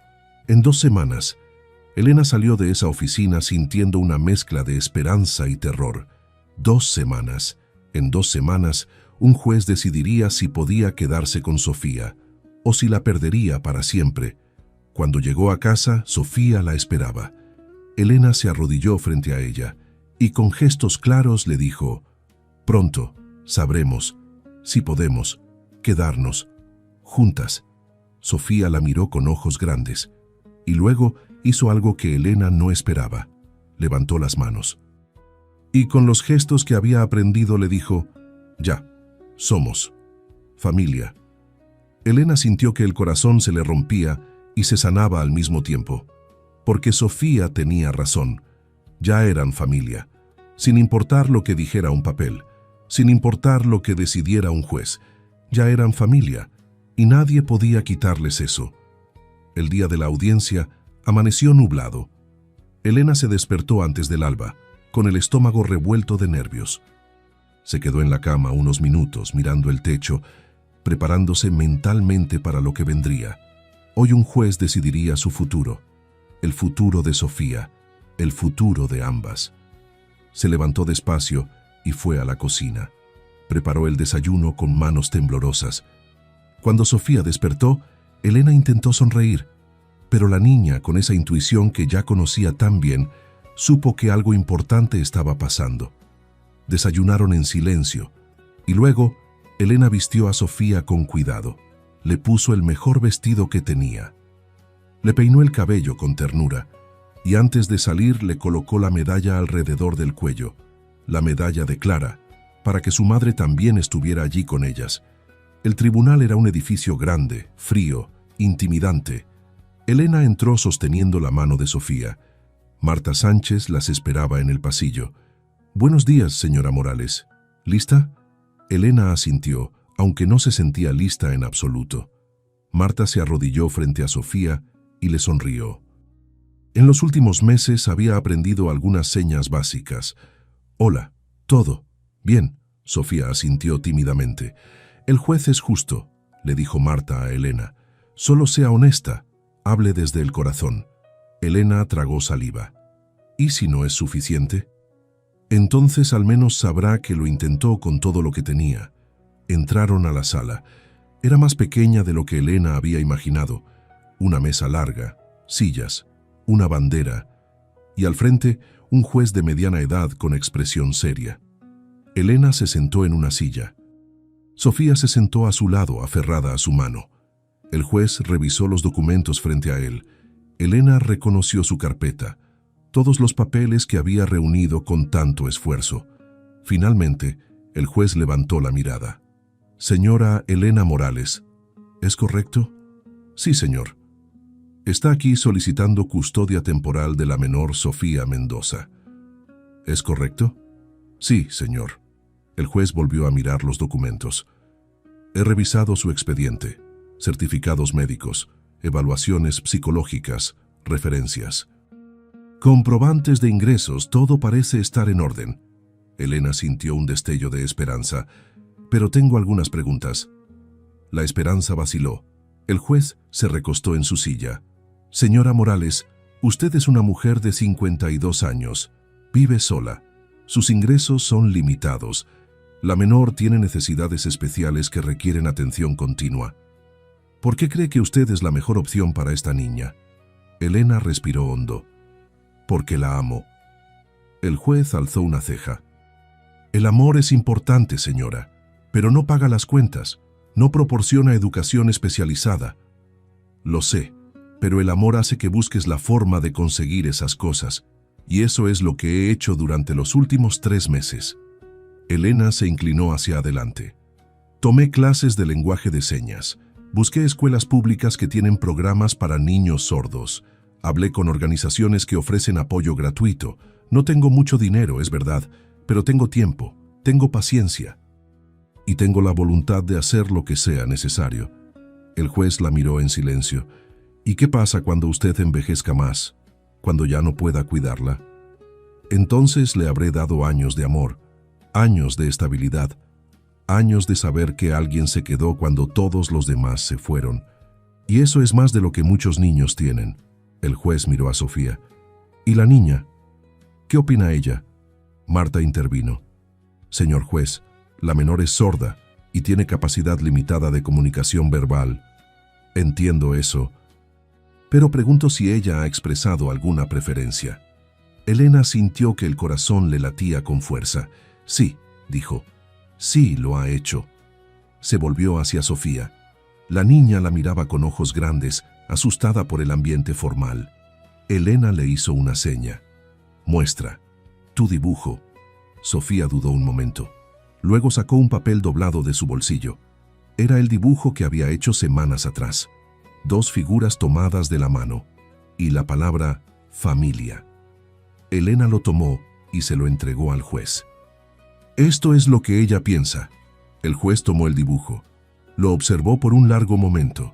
En 2 semanas. Elena salió de esa oficina sintiendo una mezcla de esperanza y terror. 2 semanas. En 2 semanas, un juez decidiría si podía quedarse con Sofía o si la perdería para siempre. Cuando llegó a casa, Sofía la esperaba. Elena se arrodilló frente a ella y con gestos claros le dijo: «Pronto sabremos si podemos quedarnos juntas». Sofía la miró con ojos grandes y luego hizo algo que Elena no esperaba. Levantó las manos y con los gestos que había aprendido le dijo: «Ya, somos familia». Elena sintió que el corazón se le rompía y se sanaba al mismo tiempo, porque Sofía tenía razón. Ya eran familia, sin importar lo que dijera un papel, sin importar lo que decidiera un juez. Ya eran familia, y nadie podía quitarles eso. El día de la audiencia amaneció nublado. Elena se despertó antes del alba, con el estómago revuelto de nervios. Se quedó en la cama unos minutos mirando el techo, preparándose mentalmente para lo que vendría. Hoy un juez decidiría su futuro, el futuro de Sofía, el futuro de ambas. Se levantó despacio y fue a la cocina. Preparó el desayuno con manos temblorosas. Cuando Sofía despertó, Elena intentó sonreír, pero la niña, con esa intuición que ya conocía tan bien, supo que algo importante estaba pasando. Desayunaron en silencio, y luego Elena vistió a Sofía con cuidado. Le puso el mejor vestido que tenía. Le peinó el cabello con ternura, y antes de salir le colocó la medalla alrededor del cuello, la medalla de Clara, para que su madre también estuviera allí con ellas. El tribunal era un edificio grande, frío, intimidante. Elena entró sosteniendo la mano de Sofía. Marta Sánchez las esperaba en el pasillo. «Buenos días, señora Morales. ¿Lista?» Elena asintió, aunque no se sentía lista en absoluto. Marta se arrodilló frente a Sofía y le sonrió. En los últimos meses había aprendido algunas señas básicas. «Hola, todo. Bien», Sofía asintió tímidamente. «El juez es justo», le dijo Marta a Elena. «Solo sea honesta. Hable desde el corazón». Elena tragó saliva. «¿Y si no es suficiente?» «Entonces al menos sabrá que lo intentó con todo lo que tenía». Entraron a la sala. Era más pequeña de lo que Elena había imaginado. Una mesa larga, sillas, una bandera, y al frente un juez de mediana edad con expresión seria. Elena se sentó en una silla. Sofía se sentó a su lado, aferrada a su mano. El juez revisó los documentos frente a él. Elena reconoció su carpeta, todos los papeles que había reunido con tanto esfuerzo. Finalmente, el juez levantó la mirada. «Señora Elena Morales, ¿es correcto?» «Sí, señor. Está aquí solicitando custodia temporal de la menor Sofía Mendoza». «¿Es correcto?» «Sí, señor». El juez volvió a mirar los documentos. «He revisado su expediente, certificados médicos, evaluaciones psicológicas, referencias. Comprobantes de ingresos, todo parece estar en orden». Elena sintió un destello de esperanza. «Pero tengo algunas preguntas». La esperanza vaciló. El juez se recostó en su silla. «Señora Morales, usted es una mujer de 52 años. Vive sola. Sus ingresos son limitados. La menor tiene necesidades especiales que requieren atención continua. ¿Por qué cree que usted es la mejor opción para esta niña?» Elena respiró hondo. «Porque la amo». El juez alzó una ceja. «El amor es importante, señora, pero no paga las cuentas, no proporciona educación especializada». «Lo sé, pero el amor hace que busques la forma de conseguir esas cosas, y eso es lo que he hecho durante los últimos 3 meses». Elena se inclinó hacia adelante. «Tomé clases de lenguaje de señas. Busqué escuelas públicas que tienen programas para niños sordos. Hablé con organizaciones que ofrecen apoyo gratuito. No tengo mucho dinero, es verdad, pero tengo tiempo, tengo paciencia y tengo la voluntad de hacer lo que sea necesario. El juez la miró en silencio. ¿Y qué pasa cuando usted envejezca más? ¿Cuando ya no pueda cuidarla? Entonces le habré dado años de amor, años de estabilidad, años de saber que alguien se quedó cuando todos los demás se fueron. Y eso es más de lo que muchos niños tienen. El juez miró a Sofía. ¿Y la niña? ¿Qué opina ella? Marta intervino. Señor juez, la menor es sorda y tiene capacidad limitada de comunicación verbal. Entiendo eso, pero pregunto si ella ha expresado alguna preferencia. Elena sintió que el corazón le latía con fuerza. Sí, dijo. Sí, lo ha hecho. Se volvió hacia Sofía. La niña la miraba con ojos grandes, asustada por el ambiente formal. Elena le hizo una seña. Muestra. Tu dibujo. Sofía dudó un momento. Luego sacó un papel doblado de su bolsillo. Era el dibujo que había hecho semanas atrás. 2 figuras tomadas de la mano y la palabra familia. Elena lo tomó y se lo entregó al juez. Esto es lo que ella piensa. El juez tomó el dibujo. Lo observó por un largo momento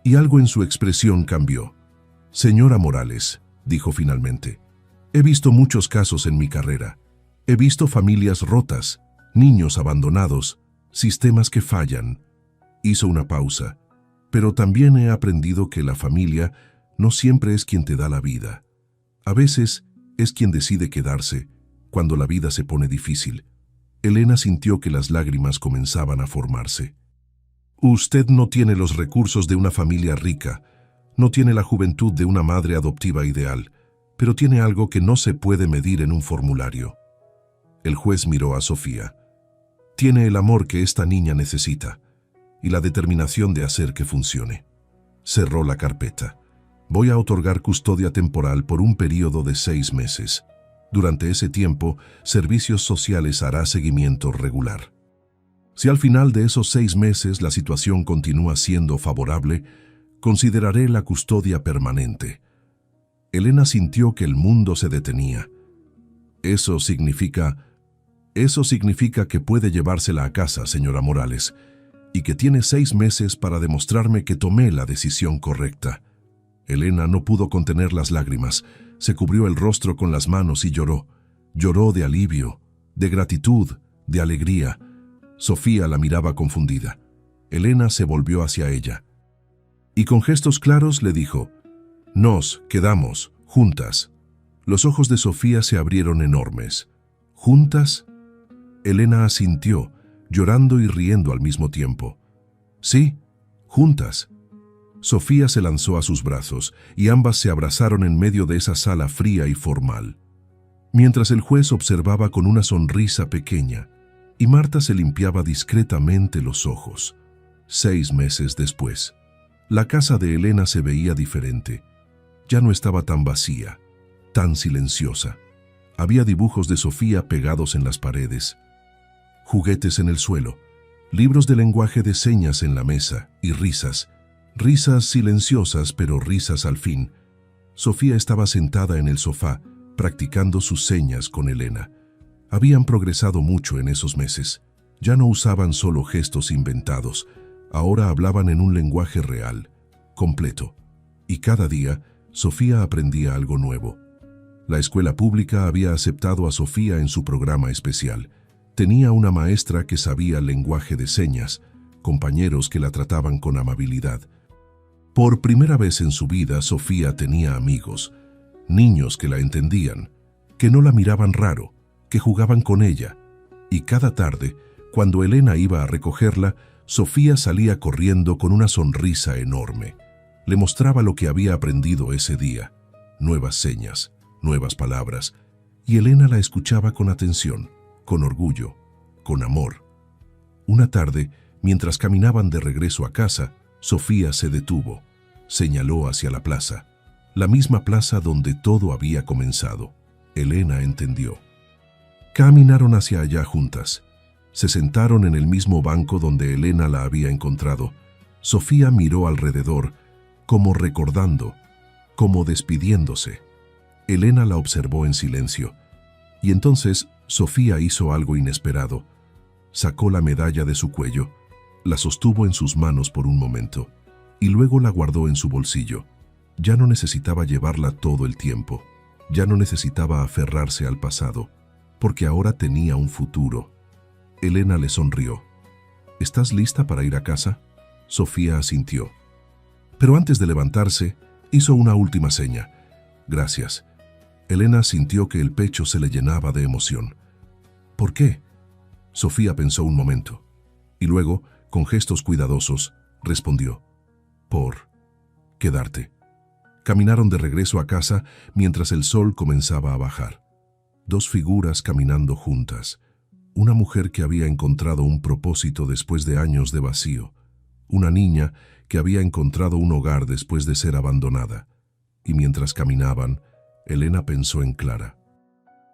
y algo en su expresión cambió. Señora Morales, dijo finalmente, he visto muchos casos en mi carrera. He visto familias rotas, niños abandonados, sistemas que fallan. Hizo una pausa. Pero también he aprendido que la familia no siempre es quien te da la vida. A veces es quien decide quedarse cuando la vida se pone difícil. Elena sintió que las lágrimas comenzaban a formarse. Usted no tiene los recursos de una familia rica, no tiene la juventud de una madre adoptiva ideal, pero tiene algo que no se puede medir en un formulario. El juez miró a Sofía. Tiene el amor que esta niña necesita y la determinación de hacer que funcione. Cerró la carpeta. Voy a otorgar custodia temporal por un periodo de 6 meses. Durante ese tiempo, Servicios Sociales hará seguimiento regular. Si al final de esos 6 meses la situación continúa siendo favorable, consideraré la custodia permanente. Elena sintió que el mundo se detenía. Eso significa que puede llevársela a casa, señora Morales, y que tiene 6 meses para demostrarme que tomé la decisión correcta. Elena no pudo contener las lágrimas, se cubrió el rostro con las manos y lloró. Lloró de alivio, de gratitud, de alegría. Sofía la miraba confundida. Elena se volvió hacia ella y con gestos claros le dijo, nos quedamos juntas. Los ojos de Sofía se abrieron enormes. ¿Juntas? Elena asintió, llorando y riendo al mismo tiempo. Sí, juntas. Sofía se lanzó a sus brazos y ambas se abrazaron en medio de esa sala fría y formal. Mientras el juez observaba con una sonrisa pequeña y Marta se limpiaba discretamente los ojos. 6 meses después, la casa de Elena se veía diferente. Ya no estaba tan vacía, tan silenciosa. Había dibujos de Sofía pegados en las paredes, juguetes en el suelo, libros de lenguaje de señas en la mesa y risas. Risas silenciosas, pero risas al fin. Sofía estaba sentada en el sofá, practicando sus señas con Elena. Habían progresado mucho en esos meses. Ya no usaban solo gestos inventados. Ahora hablaban en un lenguaje real, completo. Y cada día, Sofía aprendía algo nuevo. La escuela pública había aceptado a Sofía en su programa especial. Tenía una maestra que sabía lenguaje de señas, compañeros que la trataban con amabilidad. Por primera vez en su vida, Sofía tenía amigos, niños que la entendían, que no la miraban raro, que jugaban con ella. Y cada tarde, cuando Elena iba a recogerla, Sofía salía corriendo con una sonrisa enorme. Le mostraba lo que había aprendido ese día, nuevas señas, nuevas palabras, y Elena la escuchaba con atención, con orgullo, con amor. Una tarde, mientras caminaban de regreso a casa, Sofía se detuvo, señaló hacia la plaza, la misma plaza donde todo había comenzado. Elena entendió. Caminaron hacia allá juntas. Se sentaron en el mismo banco donde Elena la había encontrado. Sofía miró alrededor, como recordando, como despidiéndose. Elena la observó en silencio, y entonces Sofía hizo algo inesperado. Sacó la medalla de su cuello, la sostuvo en sus manos por un momento, y luego la guardó en su bolsillo. Ya no necesitaba llevarla todo el tiempo, ya no necesitaba aferrarse al pasado, porque ahora tenía un futuro. Elena le sonrió. ¿Estás lista para ir a casa? Sofía asintió. Pero antes de levantarse, hizo una última seña. Gracias. Elena sintió que el pecho se le llenaba de emoción. ¿Por qué? Sofía pensó un momento, y luego, con gestos cuidadosos, respondió. Por quedarte. Caminaron de regreso a casa mientras el sol comenzaba a bajar. Dos figuras caminando juntas. Una mujer que había encontrado un propósito después de años de vacío. Una niña que había encontrado un hogar después de ser abandonada. Y mientras caminaban, Elena pensó en Clara.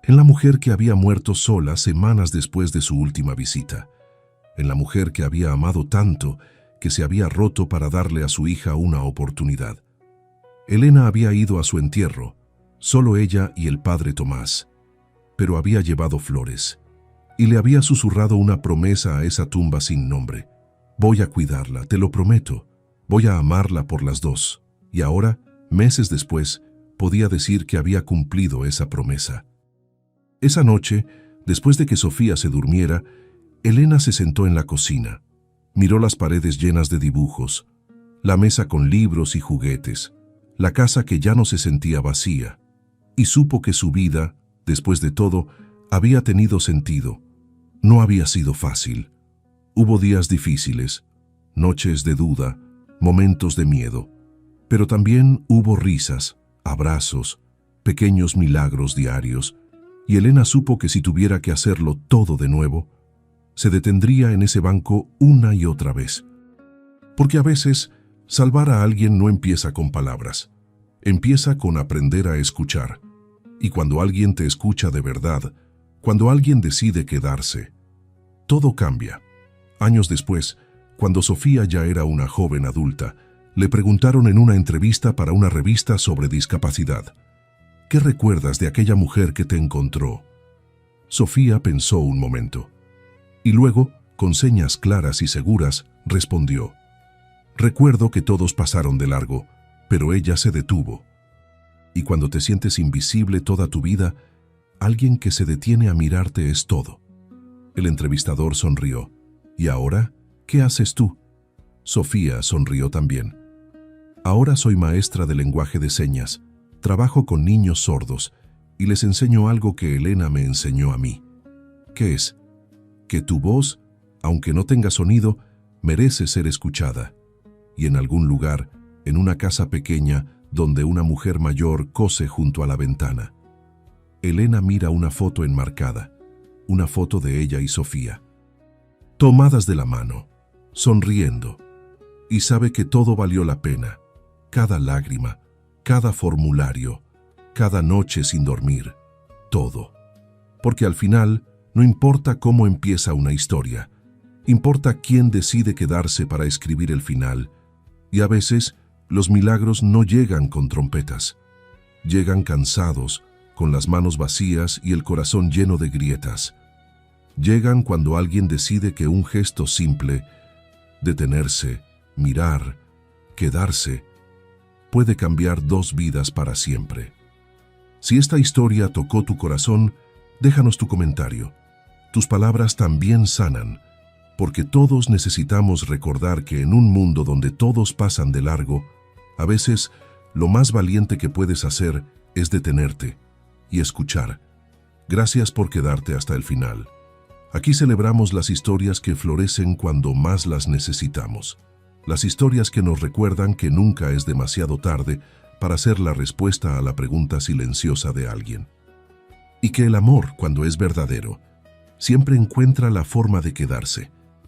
En la mujer que había muerto sola semanas después de su última visita. En la mujer que había amado tanto que se había roto para darle a su hija una oportunidad. Elena había ido a su entierro, solo ella y el padre Tomás, pero había llevado flores y le había susurrado una promesa a esa tumba sin nombre. Voy a cuidarla, te lo prometo, voy a amarla por las dos. Y ahora, meses después, podía decir que había cumplido esa promesa. Esa noche, después de que Sofía se durmiera, Elena se sentó en la cocina, miró las paredes llenas de dibujos, la mesa con libros y juguetes, la casa que ya no se sentía vacía, y supo que su vida, después de todo, había tenido sentido. No había sido fácil. Hubo días difíciles, noches de duda, momentos de miedo, pero también hubo risas, abrazos, pequeños milagros diarios, y Elena supo que si tuviera que hacerlo todo de nuevo, se detendría en ese banco una y otra vez. Porque a veces, salvar a alguien no empieza con palabras, empieza con aprender a escuchar. Y cuando alguien te escucha de verdad, cuando alguien decide quedarse, todo cambia. Años después, cuando Sofía ya era una joven adulta, le preguntaron en una entrevista para una revista sobre discapacidad, ¿qué recuerdas de aquella mujer que te encontró? Sofía pensó un momento, y luego, con señas claras y seguras, respondió, recuerdo que todos pasaron de largo, pero ella se detuvo. Y cuando te sientes invisible toda tu vida, alguien que se detiene a mirarte es todo. El entrevistador sonrió. ¿Y ahora? ¿Qué haces tú? Sofía sonrió también. Ahora soy maestra de lenguaje de señas, trabajo con niños sordos y les enseño algo que Elena me enseñó a mí. ¿Qué es? Que tu voz, aunque no tenga sonido, merece ser escuchada. Y en algún lugar, en una casa pequeña, donde una mujer mayor cose junto a la ventana. Elena mira una foto enmarcada, una foto de ella y Sofía, tomadas de la mano, sonriendo, y sabe que todo valió la pena, cada lágrima, cada formulario, cada noche sin dormir, todo. Porque al final, no importa cómo empieza una historia, importa quién decide quedarse para escribir el final, y a veces, los milagros no llegan con trompetas. Llegan cansados, con las manos vacías y el corazón lleno de grietas. Llegan cuando alguien decide que un gesto simple, detenerse, mirar, quedarse, puede cambiar dos vidas para siempre. Si esta historia tocó tu corazón, déjanos tu comentario. Tus palabras también sanan, porque todos necesitamos recordar que en un mundo donde todos pasan de largo, a veces, lo más valiente que puedes hacer es detenerte y escuchar. Gracias por quedarte hasta el final. Aquí celebramos las historias que florecen cuando más las necesitamos. Las historias que nos recuerdan que nunca es demasiado tarde para ser la respuesta a la pregunta silenciosa de alguien. Y que el amor, cuando es verdadero, siempre encuentra la forma de quedarse.